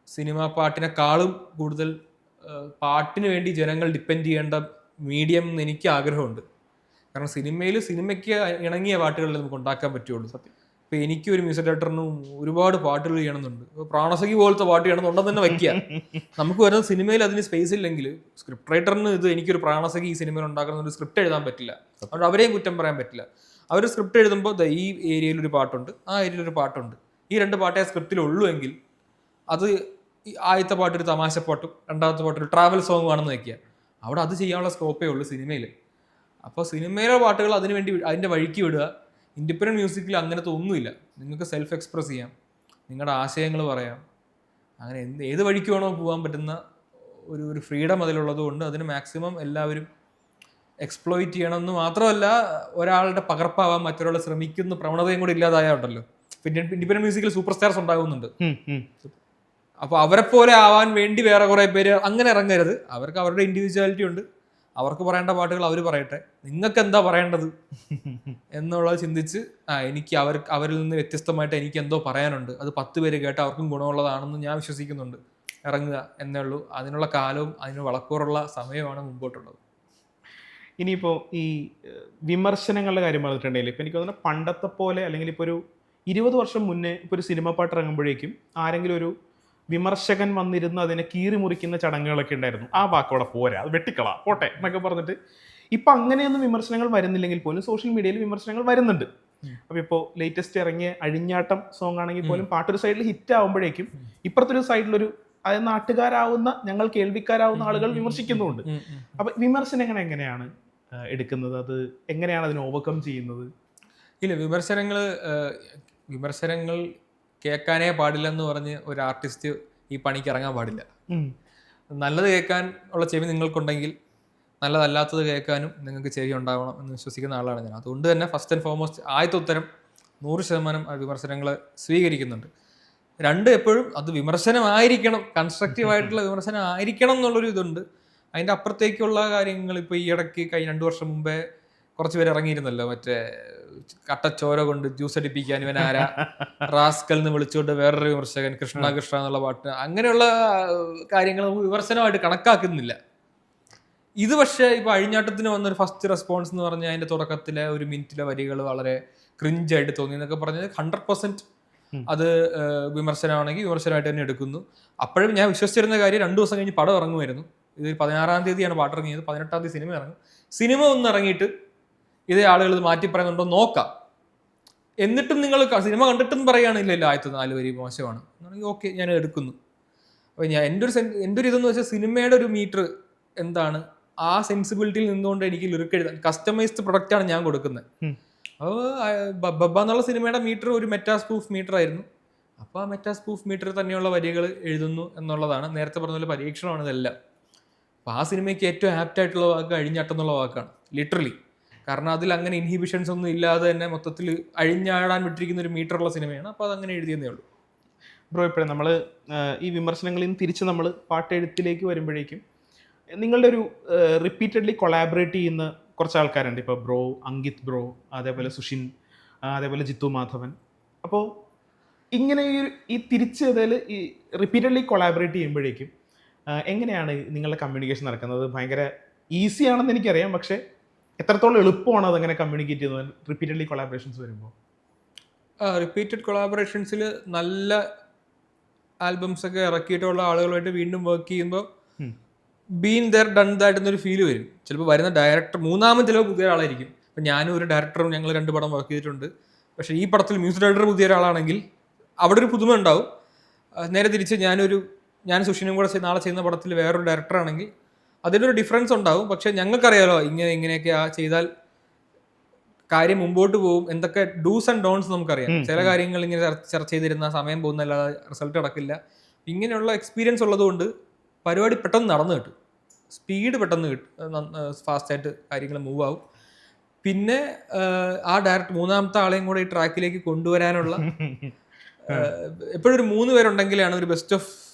സിനിമാ പാട്ടിനെക്കാളും കൂടുതൽ പാട്ടിന് വേണ്ടി ജനങ്ങൾ ഡിപ്പെൻഡ് ചെയ്യേണ്ട മീഡിയം എന്ന് എനിക്ക് ആഗ്രഹമുണ്ട്. കാരണം സിനിമയ്ക്ക് ഇണങ്ങിയ പാട്ടുകളിൽ നമുക്ക് ഉണ്ടാക്കാൻ പറ്റുള്ളൂ. സത്യം. ഇപ്പോൾ എനിക്ക് ഒരു മ്യൂസിക് ഡയറക്ടറിനും ഒരുപാട് പാട്ടുകൾ ചെയ്യണമെന്നുണ്ട്. ഇപ്പോൾ പ്രാണസഖി പോലത്തെ പാട്ട് ചെയ്യണമെന്നുണ്ടെന്ന് തന്നെ വയ്ക്കുക. നമുക്ക് വരുന്ന സിനിമയിൽ അതിന് സ്പേസ് ഇല്ലെങ്കിൽ സ്ക്രിപ്റ്റ് റൈറ്ററിന് ഇത് എനിക്കൊരു പ്രാണസഖി ഈ സിനിമയിൽ ഉണ്ടാക്കുന്ന ഒരു സ്ക്രിപ്റ്റ് എഴുതാൻ പറ്റില്ല. അതുകൊണ്ട് അവരെയും കുറ്റം പറയാൻ പറ്റില്ല. അവർ സ്ക്രിപ്റ്റ് എഴുതുമ്പോൾ ഈ ഏരിയയിൽ ഒരു പാട്ടുണ്ട്, ആ ഏരിയയിൽ ഒരു പാട്ടുണ്ട്, ഈ 2 പാട്ടേ സ്ക്രിപ്റ്റിലുള്ളൂ എങ്കിൽ അത് ആദ്യത്തെ പാട്ട് ഒരു തമാശ പാട്ടും രണ്ടാമത്തെ പാട്ട് ഒരു ട്രാവൽ സോങ് ആണെന്ന് വയ്ക്കുക. അവിടെ അത് ചെയ്യാനുള്ള സ്കോപ്പേ ഉള്ളൂ സിനിമയിൽ. അപ്പോൾ സിനിമയിലെ പാട്ടുകൾ അതിന് വേണ്ടി അതിൻ്റെ വഴിക്ക് വിടുക. ഇൻഡിപെൻഡൻറ്റ് മ്യൂസിക്കിൽ അങ്ങനത്തെ ഒന്നുമില്ല. നിങ്ങൾക്ക് സെൽഫ് എക്സ്പ്രസ് ചെയ്യാം, നിങ്ങളുടെ ആശയങ്ങൾ പറയാം, അങ്ങനെ ഏത് വഴിക്ക് വേണോ പോകാൻ പറ്റുന്ന ഒരു ഫ്രീഡം അതിലുള്ളത് കൊണ്ട് അതിന് മാക്സിമം എല്ലാവരും എക്സ്പ്ലോയിറ്റ് ചെയ്യണമെന്ന് മാത്രമല്ല, ഒരാളുടെ പകർപ്പാവാൻ മറ്റൊരാൾ ശ്രമിക്കുന്ന പ്രവണതയും കൂടി ഇല്ലാതായുണ്ടല്ലോ. പിന്നെ ഇൻഡിപെൻഡൻറ്റ് മ്യൂസിക്കിൽ സൂപ്പർ സ്റ്റാർസ് ഉണ്ടാകുന്നുണ്ട്. അപ്പോൾ അവരെ പോലെ ആവാൻ വേണ്ടി വേറെ കുറേ പേര് അങ്ങനെ ഇറങ്ങരുത്. അവർക്ക് അവരുടെ ഇൻഡിവിജ്വാലിറ്റി ഉണ്ട്. അവർക്ക് പറയേണ്ട പാട്ടുകൾ അവർ പറയട്ടെ, നിങ്ങൾക്ക് എന്താ പറയേണ്ടത് എന്നുള്ളത് ചിന്തിച്ച് എനിക്ക് അവരിൽ നിന്ന് വ്യത്യസ്തമായിട്ട് എനിക്ക് എന്തോ പറയാനുണ്ട്, അത് 10 പേര് കേട്ട് അവർക്കും ഗുണമുള്ളതാണെന്ന് ഞാൻ വിശ്വസിക്കുന്നുണ്ട്. ഇറങ്ങുക എന്നേ ഉള്ളൂ. അതിനുള്ള കാലവും അതിന് വളക്കൂറുള്ള സമയമാണ് മുമ്പോട്ടുള്ളത്. ഇനിയിപ്പോൾ ഈ വിമർശനങ്ങളുടെ കാര്യം പറഞ്ഞിട്ടുണ്ടെങ്കിൽ ഇപ്പം എനിക്ക് തോന്നുന്നത് പണ്ടത്തെ പോലെ, അല്ലെങ്കിൽ ഇപ്പോൾ ഒരു 20 വർഷം മുന്നേ ഇപ്പോൾ ഒരു സിനിമ പാട്ട് ഇറങ്ങുമ്പോഴേക്കും ആരെങ്കിലും ഒരു വിമർശകൻ വന്നിരുന്ന് അതിനെ കീറി മുറിക്കുന്ന ചടങ്ങുകളൊക്കെ ഉണ്ടായിരുന്നു. ആ വാക്കോടെ പോരാ, അത് വെട്ടിക്കളാ പോട്ടെ എന്നൊക്കെ പറഞ്ഞിട്ട്. ഇപ്പം അങ്ങനെയൊന്നും വിമർശനങ്ങൾ വരുന്നില്ലെങ്കിൽ പോലും സോഷ്യൽ മീഡിയയിൽ വിമർശനങ്ങൾ വരുന്നുണ്ട്. അപ്പോൾ ഇപ്പോൾ ലേറ്റസ്റ്റ് ഇറങ്ങിയ അഴിഞ്ഞാട്ടം സോങ് ആണെങ്കിൽ പോലും പാട്ടൊരു സൈഡിൽ ഹിറ്റ് ആവുമ്പോഴേക്കും ഇപ്പുറത്തൊരു സൈഡിലൊരു അതായത് നാട്ടുകാരാവുന്ന, ഞങ്ങൾ കേൾവിക്കാരാവുന്ന ആളുകൾ വിമർശിക്കുന്നുണ്ട്. അപ്പം വിമർശനങ്ങൾ എങ്ങനെയാണ് എടുക്കുന്നത്? അത് എങ്ങനെയാണ് അതിനെ ഓവർകം ചെയ്യുന്നത്? ഇല്ല, വിമർശനങ്ങൾ കേൾക്കാനേ പാടില്ലെന്ന് പറഞ്ഞ് ഒരു ആർട്ടിസ്റ്റ് ഈ പണിക്ക് ഇറങ്ങാൻ പാടില്ല. നല്ലത് കേൾക്കാൻ ഉള്ള ചെവി നിങ്ങൾക്കുണ്ടെങ്കിൽ നല്ലതല്ലാത്തത് കേൾക്കാനും നിങ്ങൾക്ക് ചെവി ഉണ്ടാവണം എന്ന് വിശ്വസിക്കുന്ന ആളാണ് ഞാൻ. അതുകൊണ്ട് തന്നെ ഫസ്റ്റ് ആൻഡ് ഫോർമോസ്റ്റ് ആദ്യത്തെ ഉത്തരം 100% ആ വിമർശനങ്ങളെ സ്വീകരിക്കുന്നുണ്ട്. രണ്ട്, എപ്പോഴും അത് വിമർശനമായിരിക്കണം, കൺസ്ട്രക്റ്റീവ് ആയിട്ടുള്ള വിമർശനം ആയിരിക്കണം എന്നുള്ളൊരു ഇതുണ്ട്. അതിൻ്റെ അപ്പുറത്തേക്കുള്ള കാര്യങ്ങൾ ഇപ്പോൾ ഈ ഇടയ്ക്ക് 2 വർഷം മുമ്പേ കുറച്ച് പേര് ഇറങ്ങിയിരുന്നല്ലോ, മറ്റേ കട്ടച്ചോര കൊണ്ട് ജ്യൂസ് അടിപ്പിക്കാൻ ഇവൻ ആരാ, റാസ്കൽ എന്ന് വിളിച്ചുകൊണ്ട് വേറൊരു വിമർശകൻ കൃഷ്ണ കൃഷ്ണ എന്നുള്ള പാട്ട്, അങ്ങനെയുള്ള കാര്യങ്ങൾ നമുക്ക് വിമർശനമായിട്ട് കണക്കാക്കുന്നില്ല. ഇത് പക്ഷേ ഇപ്പോൾ അഴിഞ്ഞാട്ടത്തിന് വന്നൊരു ഫസ്റ്റ് റെസ്പോൺസ് എന്ന് പറഞ്ഞാൽ അതിൻ്റെ തുടക്കത്തിലെ 1 മിനിറ്റിലെ വരികൾ വളരെ ക്രിഞ്ചായിട്ട് തോന്നി എന്നൊക്കെ പറഞ്ഞത് 100% അത് വിമർശനമാണെങ്കിൽ വിമർശനമായിട്ട് തന്നെ എടുക്കുന്നു. അപ്പോഴും ഞാൻ വിശ്വസിച്ചിരുന്ന കാര്യം 2 ദിവസം കഴിഞ്ഞ് പടം ഇറങ്ങുമായിരുന്നു. ഇത് 16-ാം തീയതിയാണ് പാട്ട് ഇറങ്ങിയത്, 18-ാം തീയതി സിനിമ ഇറങ്ങും. സിനിമ ഒന്ന് ഇറങ്ങിയിട്ട് ഇതേ ആളുകൾ ഇത് മാറ്റി പറയുന്നുണ്ടോ നോക്കാം. എന്നിട്ടും നിങ്ങൾ സിനിമ കണ്ടിട്ടും പറയുകയാണില്ലല്ലോ ആദ്യത്തെ 4 വരി മോശമാണ് എന്നാണെങ്കിൽ ഓക്കെ, ഞാൻ എടുക്കുന്നു. അപ്പോൾ എൻ്റെ ഒരു ഇതെന്ന് വെച്ചാൽ സിനിമയുടെ ഒരു മീറ്റർ എന്താണ്, ആ സെൻസിബിലിറ്റിയിൽ നിന്നുകൊണ്ട് എനിക്ക് ലിറിക്ക് എഴുതാൻ കസ്റ്റമൈസ്ഡ് പ്രൊഡക്റ്റാണ് ഞാൻ കൊടുക്കുന്നത്. അപ്പോൾ ബബ്ബ എന്നുള്ള സിനിമയുടെ മീറ്റർ ഒരു മെറ്റാസ്പൂഫ് മീറ്റർ ആയിരുന്നു. അപ്പോൾ ആ മെറ്റാസ്പൂഫ് മീറ്റർ തന്നെയുള്ള വരികൾ എഴുതുന്നു എന്നുള്ളതാണ്. നേരത്തെ പറഞ്ഞ പോലെ പരീക്ഷണമാണ് ഇതെല്ലാം. അപ്പോൾ ആ സിനിമയ്ക്ക് ഏറ്റവും ആപ്റ്റ് ആയിട്ടുള്ള വാക്ക് അഴിഞ്ഞാട്ടം എന്നുള്ള വാക്കാണ്, ലിറ്ററലി. കാരണം അതിൽ അങ്ങനെ ഇൻഹിബിഷൻസ് ഒന്നും ഇല്ലാതെ തന്നെ മൊത്തത്തിൽ അഴിഞ്ഞാടാൻ വിട്ടിരിക്കുന്ന ഒരു മീറ്ററുള്ള സിനിമയാണ്. അപ്പോൾ അതങ്ങനെ എഴുതിയെന്നേ ഉള്ളൂ. ബ്രോ, ഇപ്പോഴും നമ്മൾ ഈ വിമർശനങ്ങളിൽ നിന്ന് തിരിച്ച് നമ്മൾ പാട്ടെഴുത്തിലേക്ക് വരുമ്പോഴേക്കും നിങ്ങളുടെ ഒരു റിപ്പീറ്റഡ്ലി കൊളാബറേറ്റ് ചെയ്യുന്ന കുറച്ച് ആൾക്കാരുണ്ട്. ഇപ്പോൾ ബ്രോ, അങ്കിത് ബ്രോ, അതേപോലെ സുഷിൻ, അതേപോലെ ജിത്തു മാധവൻ. അപ്പോൾ ഇങ്ങനെ ഈ തിരിച്ച് അതായത് ഈ റിപ്പീറ്റഡ്ലി കൊളാബറേറ്റ് ചെയ്യുമ്പോഴേക്കും എങ്ങനെയാണ് നിങ്ങളുടെ കമ്മ്യൂണിക്കേഷൻ നടക്കുന്നത്? ഭയങ്കര ഈസി ആണെന്ന് എനിക്കറിയാം, പക്ഷേ എത്രത്തോളം എളുപ്പമാണ് അതങ്ങനെ കമ്മ്യൂണിക്കേറ്റ് ചെയ്യുന്നത് റിപ്പീറ്റഡ്ലി കൊളാബറേഷൻസ് വരുമ്പോൾ? റിപ്പീറ്റഡ് കൊളാബറേഷൻസിൽ നല്ല ആൽബംസ് ഒക്കെ ഇറക്കിയിട്ടുള്ള ആളുകളുമായിട്ട് വീണ്ടും വർക്ക് ചെയ്യുമ്പോൾ ബീൻ ദർ ഡൺ ദാറ്റ് എന്നൊരു ഫീല് വരും. ചിലപ്പോൾ വരുന്ന ഡയറക്ടർ മൂന്നാമത് ചിലപ്പോൾ പുതിയ ആളായിരിക്കും. ഇപ്പം ഞാനും ഒരു ഡയറക്ടറും ഞങ്ങൾ 2 പടം വർക്ക് ചെയ്തിട്ടുണ്ട്. പക്ഷേ ഈ പടത്തിൽ മ്യൂസിക് ഡയറക്ടർ പുതിയ ഒരാളാണെങ്കിൽ അവിടെ ഒരു പുതുമ ഉണ്ടാവും. നേരെ തിരിച്ച് ഞാൻ സുഷിനും കൂടെ നാളെ ചെയ്യുന്ന പടത്തിൽ വേറൊരു ഡയറക്ടറാണെങ്കിൽ അതിനൊരു ഡിഫറൻസ് ഉണ്ടാവും. പക്ഷേ ഞങ്ങൾക്കറിയാലോ ഇങ്ങനെയൊക്കെ ചെയ്താൽ കാര്യം മുമ്പോട്ട് പോകും, എന്തൊക്കെ ഡൂസ് ആൻഡ് ഡോൺസ് നമുക്കറിയാം. ചില കാര്യങ്ങൾ ഇങ്ങനെ ചർച്ച ചെയ്തിരുന്ന സമയം പോകുന്നല്ലാതെ റിസൾട്ട് നടക്കില്ല. ഇങ്ങനെയുള്ള എക്സ്പീരിയൻസ് ഉള്ളതുകൊണ്ട് പരിപാടി പെട്ടെന്ന് നടന്നു കിട്ടും, സ്പീഡ് പെട്ടെന്ന് കിട്ടും, ഫാസ്റ്റായിട്ട് കാര്യങ്ങൾ മൂവ് ആവും. പിന്നെ ആ ഡയറക്ടർ മൂന്നാമത്തെ ആളെയും കൂടെ ഈ ട്രാക്കിലേക്ക് കൊണ്ടുവരാനുള്ള എപ്പോഴും ഒരു 3 പേരുണ്ടെങ്കിലാണ് ഒരു ബെസ്റ്റ് ഓഫ്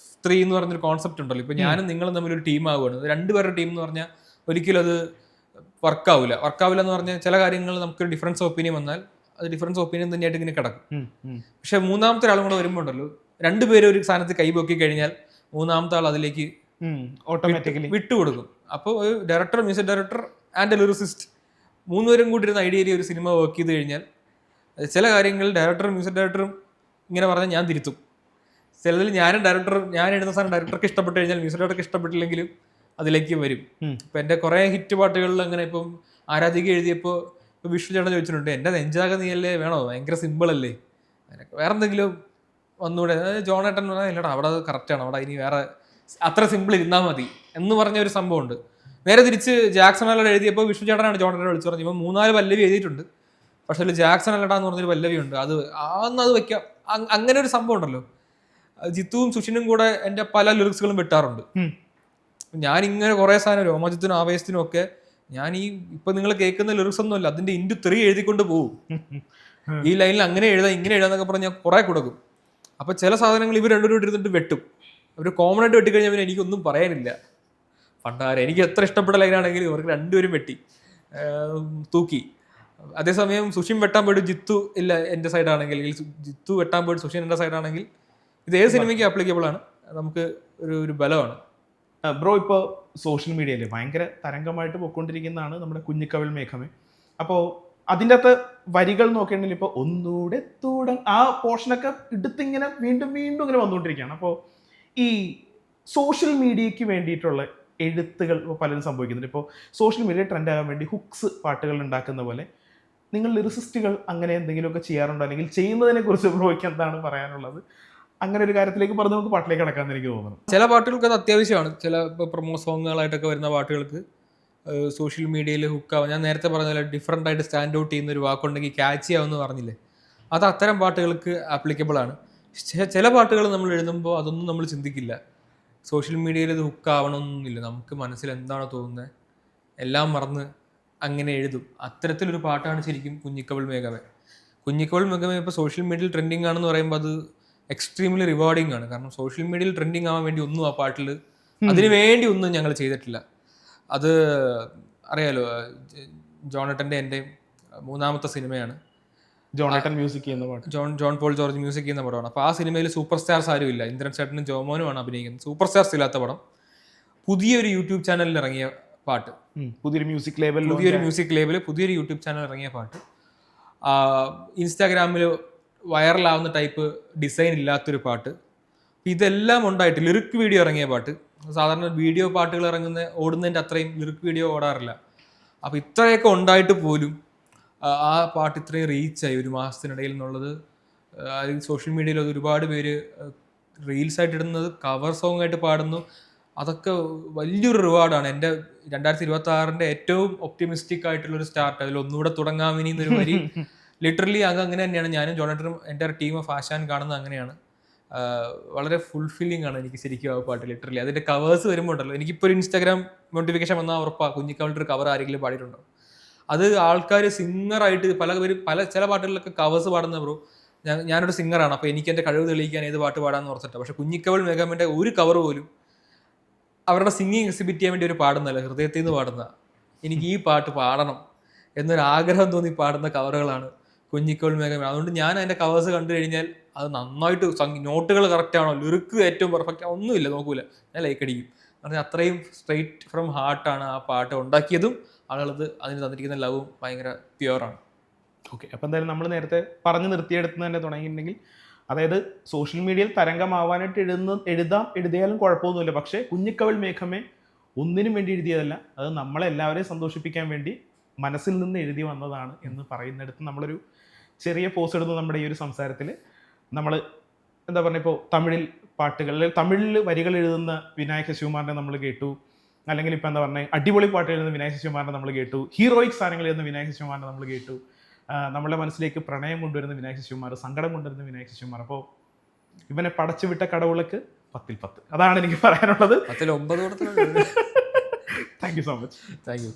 3 എന്ന് പറഞ്ഞൊരു കോൺസെപ്റ്റ് ഉണ്ടല്ലോ. ഇപ്പൊ ഞാനും നിങ്ങളും തമ്മിൽ ഒരു ടീം ആവുകയാണ്. 2 പേരുടെ ടീം എന്ന് പറഞ്ഞാൽ ഒരിക്കലും അത് വർക്കാവില്ല എന്ന് പറഞ്ഞാൽ ചില കാര്യങ്ങൾ നമുക്ക് ഡിഫറൻസ് ഓഫ് ഒപ്പീനിയൻ വന്നാൽ അത് ഡിഫറൻസ് ഓഫ് ഒപ്പീനിയൻ തന്നെയായിട്ട് ഇങ്ങനെ കിടക്കും. പക്ഷെ മൂന്നാമത്തെ ഒരാളും കൂടെ വരുമ്പോൾ ഉണ്ടല്ലോ, 2 പേര് ഒരു സ്ഥാനത്ത് കൈപൊക്കി കഴിഞ്ഞാൽ മൂന്നാമത്തെ ആൾ അതിലേക്ക് ഓട്ടോമാറ്റിക്കലി വിട്ടുകൊടുക്കും. അപ്പോൾ ഒരു director, music director and lyricist 3 പേരും കൂടി ഇരുന്ന ഐഡിയയിൽ ഒരു സിനിമ വർക്ക് ചെയ്ത് കഴിഞ്ഞാൽ ചില കാര്യങ്ങൾ ഡയറക്ടറും മ്യൂസിക് ഡയറക്ടറും ഇങ്ങനെ പറഞ്ഞാൽ ഞാൻ തിരുത്തും. ചിലതിൽ ഞാൻ എഴുതുന്ന സാധനം ഡയറക്ടർക്ക് ഇഷ്ടപ്പെട്ട് കഴിഞ്ഞാൽ മ്യൂസിക് ഡയറക്ടർക്ക് ഇഷ്ടപ്പെട്ടില്ലെങ്കിലും അതിലേക്ക് വരും. ഇപ്പം എൻ്റെ കുറേ ഹിറ്റ് പാട്ടുകളിൽ അങ്ങനെ ഇപ്പം ആരാധിക എഴുതിയപ്പോൾ വിഷ്ണു ചേട്ടൻ ചോദിച്ചിട്ടുണ്ട്, എൻ്റെ നെഞ്ചാക നീയല്ലേ വേണോ, ഭയങ്കര സിമ്പിളല്ലേ, വേറെ എന്തെങ്കിലും വന്നുകൂടെ? ജോണേട്ടൻ പറഞ്ഞാൽ ഇല്ലടാ അവിടെ അത് കറക്റ്റാണ്, അവിടെ ഇനി വേറെ അത്ര സിമ്പിൾ ഇരുന്നാൽ മതി എന്ന് പറഞ്ഞ ഒരു സംഭവമുണ്ട്. നേരെ തിരിച്ച് ജാക്സൺ അല്ലട എഴുതിയപ്പോൾ വിഷ്ണു ചേട്ടനാണ് ജോണേട്ടനെ വിളിച്ചു പറഞ്ഞു, ഇപ്പം 3-4 പല്ലവി എഴുതിയിട്ടുണ്ട്, പക്ഷെ അതിൽ ജാക്സൺ അല്ലട എന്ന് പറഞ്ഞൊരു പല്ലവി ഉണ്ട്, അത് വെക്കാം. അങ്ങനെ ഒരു സംഭവം ഉണ്ടല്ലോ. ജിത്തുവും സുഷിനും കൂടെ എൻ്റെ പല ലിറിക്സുകളും വെട്ടാറുണ്ട്. ഞാൻ ഇങ്ങനെ കുറേ സാധനം രോമാഞ്ചത്തിനും ആവേശത്തിനും ഒക്കെ ഞാൻ ഇപ്പൊ നിങ്ങൾ കേൾക്കുന്ന ലിറിക്സ് ഒന്നുമല്ല, അതിന്റെ ഇൻറ്റു 3 എഴുതിക്കൊണ്ട് പോകും. ഈ ലൈനിൽ അങ്ങനെ എഴുതാം ഇങ്ങനെ എഴുതാന്നൊക്കെ പറഞ്ഞ് ഞാൻ കുറെ കൊടുക്കും. അപ്പൊ ചില സാധനങ്ങൾ ഇവർ 2 പേരും ഇരുന്നിട്ട് വെട്ടും. അവർ കോമൺ ആയിട്ട് വെട്ടിക്കഴിഞ്ഞാൽ പിന്നെ എനിക്കൊന്നും പറയാനില്ല. പണ്ടാരെ എനിക്ക് എത്ര ഇഷ്ടപ്പെട്ട ലൈനാണെങ്കിലും ഇവർക്ക് 2 പേരും വെട്ടി തൂക്കി. അതേസമയം സുഷിൻ വെട്ടാൻ പോയിട്ട് ജിത്തു ഇല്ല എൻ്റെ സൈഡാണെങ്കിൽ, ജിത്തു വെട്ടാൻ പോയിട്ട് സുഷിൻ എൻ്റെ സൈഡാണെങ്കിൽ ഇത് ഏത് സിനിമയ്ക്ക് ആപ്ലിക്കബിൾ ആണ്, നമുക്ക് ഒരു ബലമാണ്. ബ്രോ, ഇപ്പോൾ സോഷ്യൽ മീഡിയയിൽ ഭയങ്കര തരംഗമായിട്ട് പോയിക്കൊണ്ടിരിക്കുന്നതാണ് നമ്മുടെ കുഞ്ഞിക്കവിൾ മേഘമേ. അപ്പോൾ അതിൻ്റെ അകത്ത് വരികൾ നോക്കുകയാണെങ്കിൽ ഇപ്പോൾ ഒന്നൂടെ ആ പോർഷനൊക്കെ എടുത്തിങ്ങനെ വീണ്ടും വീണ്ടും ഇങ്ങനെ വന്നുകൊണ്ടിരിക്കുകയാണ്. അപ്പോൾ ഈ സോഷ്യൽ മീഡിയയ്ക്ക് വേണ്ടിയിട്ടുള്ള എഴുത്തുകൾ ഇപ്പോൾ പലരും സംഭവിക്കുന്നുണ്ട്. ഇപ്പോൾ സോഷ്യൽ മീഡിയ ട്രെൻഡ് ആകാൻ വേണ്ടി ഹുക്സ് പാട്ടുകൾ ഉണ്ടാക്കുന്ന പോലെ നിങ്ങൾ ലിറിസിസ്റ്റുകൾ അങ്ങനെ എന്തെങ്കിലുമൊക്കെ ചെയ്യാറുണ്ടോ, അല്ലെങ്കിൽ ചെയ്യുന്നതിനെ കുറിച്ച് ബ്രോയ്ക്ക് എന്താണ് പറയാനുള്ളത്? അങ്ങനെ ഒരു കാര്യത്തിലേക്ക് പറഞ്ഞ് നമുക്ക് പാട്ടിലേക്ക് കിടക്കാമെന്ന് എനിക്ക് തോന്നുന്നു. ചില പാട്ടുകൾക്ക് അത് അത്യാവശ്യമാണ്. ചില ഇപ്പോൾ പ്രൊമോ സോങ്ങുകളായിട്ടൊക്കെ വരുന്ന പാട്ടുകൾക്ക് സോഷ്യൽ മീഡിയയിൽ ഹുക്കാവും. ഞാൻ നേരത്തെ പറഞ്ഞ ഡിഫറെൻ്റ് ആയിട്ട് സ്റ്റാൻഡ് ഔട്ട് ചെയ്യുന്ന ഒരു വാക്കുണ്ടെങ്കിൽ ക്യാച്ച് ചെയ്യാമെന്ന് പറഞ്ഞില്ലേ, അത് അത്തരം പാട്ടുകൾക്ക് ആപ്ലിക്കബിൾ ആണ്. ചില പാട്ടുകൾ നമ്മൾ എഴുതുമ്പോൾ അതൊന്നും നമ്മൾ ചിന്തിക്കില്ല. സോഷ്യൽ മീഡിയയിൽ ഇത് ഹുക്കാവണമെന്നൊന്നുമില്ല, നമുക്ക് മനസ്സിൽ എന്താണ് തോന്നുന്നത് എല്ലാം മറന്ന് അങ്ങനെ എഴുതും. അത്തരത്തിലൊരു പാട്ടാണ് ശരിക്കും കുഞ്ഞിക്കവിൾ മേഘമേ. കുഞ്ഞിക്കോൾ മെഗമേ ഇപ്പോൾ സോഷ്യൽ മീഡിയയിൽ ട്രെൻഡിങ് ആണെന്ന് പറയുമ്പോൾ അത് എക്സ്ട്രീംലി റിവാർഡിങ് ആണ്. കാരണം സോഷ്യൽ മീഡിയയിൽ ട്രെൻഡിങ് ആവാൻ വേണ്ടി ഒന്നും ആ പാട്ടിൽ അതിനു വേണ്ടി ഒന്നും ഞങ്ങൾ ചെയ്തിട്ടില്ല. അത് അറിയാലോ, ജോണട്ടൻ്റെ എൻ്റെ മൂന്നാമത്തെ സിനിമയാണ്. ജോണേട്ടൻ മ്യൂസിക് ചെയ്യുന്ന പാട്ട്. ജോൺ പോൾ ജോർജ് മ്യൂസിക് ചെയ്യുന്ന പടമാണ്. അപ്പോൾ ആ സിനിമയിൽ സൂപ്പർ സ്റ്റാർസ് ആരും ഇല്ല. ഇന്ദ്രൻ ചേട്ടനും ജോമോനുമാണ് അഭിനയിക്കുന്നത്. സൂപ്പർ സ്റ്റാർസ് ഇല്ലാത്ത പടം. പുതിയൊരു യൂട്യൂബ് ചാനലിൽ ഇറങ്ങിയ പാട്ട്, പുതിയൊരു മ്യൂസിക് ലേബൽ, പുതിയൊരു യൂട്യൂബ് ചാനൽ ഇറങ്ങിയ പാട്ട്. ഇൻസ്റ്റാഗ്രാമിൽ വൈറലാവുന്ന ടൈപ്പ് ഡിസൈൻ ഇല്ലാത്തൊരു പാട്ട്. ഇതെല്ലാം ഉണ്ടായിട്ട് ലിറിക് വീഡിയോ ഇറങ്ങിയ പാട്ട്. സാധാരണ വീഡിയോ പാട്ടുകൾ ഓടുന്നതിൻ്റെ അത്രയും ലിറിക് വീഡിയോ ഓടാറില്ല. അപ്പോൾ ഇത്രയൊക്കെ ഉണ്ടായിട്ട് പോലും ആ പാട്ട് ഇത്രയും റീച്ചായി ഒരു മാസത്തിനിടയിൽ എന്നുള്ളത് സോഷ്യൽ മീഡിയയിൽ അത് ഒരുപാട് പേര് റീൽസായിട്ട് ഇടുന്നത്, കവർ സോങ് ആയിട്ട് പാടുന്നു. അതൊക്കെ വലിയൊരു റിവാർഡാണ്. എൻ്റെ 2026 ഏറ്റവും ഒപ്റ്റിമിസ്റ്റിക് ആയിട്ടുള്ളൊരു സ്റ്റാർട്ട്. അതിൽ ഒന്നുകൂടെ തുടങ്ങാമിനി എന്നൊരു വരി ലിറ്ററലി അങ്ങനെ തന്നെയാണ് ഞാനും ജോണേട്ടനും എൻ്റെ ടീം ഓഫ് ആശാൻ കാണുന്നത് അങ്ങനെയാണ്. വളരെ ഫുൾഫില്ലിംഗ് ആണ് എനിക്ക് ശരിക്കും ആ പാട്ട് ലിറ്ററലി. അതിൻ്റെ കവേഴ്സ് വരുമ്പോൾ ഉണ്ടല്ലോ, എനിക്കിപ്പോൾ ഒരു ഇൻസ്റ്റാഗ്രാം നോട്ടിഫിക്കേഷൻ വന്നാൽ ഉറപ്പാണ് കുഞ്ഞിക്കവളുടെ ഒരു കവർ ആരെങ്കിലും പാടിയിട്ടുണ്ടോ. അത് ആൾക്കാർ സിംഗറായിട്ട് ചില പാട്ടുകളിലൊക്കെ കവേഴ്സ് പാടുന്ന ബ്രോ. ഞാനൊരു സിംഗറാണ്, അപ്പോൾ എനിക്ക് എൻ്റെ കഴിവ് തെളിയിക്കാൻ ഏത് പാട്ട് പാടാമെന്ന് ഓർത്തിട്ട്. പക്ഷേ കുഞ്ഞിക്കവൾ മെഗാമിൻ്റെ ഒരു കവർ പോലും അവരുടെ സിംഗിങ് എക്സിബിറ്റ് ചെയ്യാൻ വേണ്ടി ഒരു പാടുന്നല്ല, ഹൃദയത്തിൽ നിന്ന് പാടുന്ന, എനിക്ക് ഈ പാട്ട് പാടണം എന്നൊരു ആഗ്രഹം തോന്നി പാടുന്ന കവറുകളാണ് കുഞ്ഞിക്കോൾ മേഘമേ. അതുകൊണ്ട് ഞാൻ അതിൻ്റെ കവേഴ്സ് കണ്ടു കഴിഞ്ഞാൽ അത് നന്നായിട്ട് നോട്ടുകൾ കറക്റ്റ് ആണോ, ലിറിക്ക് ഏറ്റവും പെർഫെക്റ്റ് ആണോ ഒന്നുമില്ല, നോക്കൂല, ഞാൻ ലൈക്ക് അടിക്കും. കാരണം അത്രയും സ്ട്രെയിറ്റ് ഫ്രം ഹാർട്ടാണ് ആ പാട്ട് ഉണ്ടാക്കിയതും ആളുകളത് അതിന് തന്നിരിക്കുന്ന ലവും ഭയങ്കര പ്യുവറാണ്. ഓക്കെ, അപ്പോൾ എന്തായാലും നമ്മൾ നേരത്തെ പറഞ്ഞു നിർത്തിയെടുത്ത് തന്നെ തുടങ്ങിയിട്ടുണ്ടെങ്കിൽ, അതായത് സോഷ്യൽ മീഡിയയിൽ തരംഗമാവാനായിട്ട് എഴുതിയാലും കുഴപ്പമൊന്നുമില്ല. പക്ഷേ കുഞ്ഞിക്കവൾ മേഘമേ ഒന്നിനും വേണ്ടി എഴുതിയതല്ല, അത് നമ്മളെല്ലാവരെയും സന്തോഷിപ്പിക്കാൻ വേണ്ടി മനസ്സിൽ നിന്ന് എഴുതി വന്നതാണ് എന്ന് പറയുന്നിടത്ത് നമ്മളൊരു ചെറിയ പോസ് ഇടുന്നു. നമ്മുടെ ഈ ഒരു സംസാരത്തിൽ നമ്മൾ എന്താ പറയുക, ഇപ്പോൾ തമിഴിൽ പാട്ടുകൾ, അല്ലെങ്കിൽ തമിഴിൽ വരികൾ എഴുതുന്ന വിനായക ശിവകുമാറിനെ നമ്മൾ കേട്ടു, അല്ലെങ്കിൽ ഇപ്പോൾ എന്താ പറയുക അടിപൊളി പാട്ട് എഴുതുന്ന വിനായക ശിവകുമാറിനെ നമ്മൾ കേട്ടു, ഹീറോയിക് സാധനങ്ങൾ എഴുതുന്ന വിനായക ശിവകുമാറിനെ നമ്മൾ കേട്ടു, നമ്മുടെ മനസ്സിലേക്ക് പ്രണയം കൊണ്ടുവരുന്ന വിനായക ശിവകുമാർ, സങ്കടം കൊണ്ടുവരുന്ന വിനായക ശിവകുമാർ. അപ്പോൾ ഇവനെ പടച്ചുവിട്ട കടവുളക്ക് 10-ൽ 10. അതാണ് എനിക്ക് പറയാനുള്ളത്. 10-ൽ 9 thank you so much. Thank you.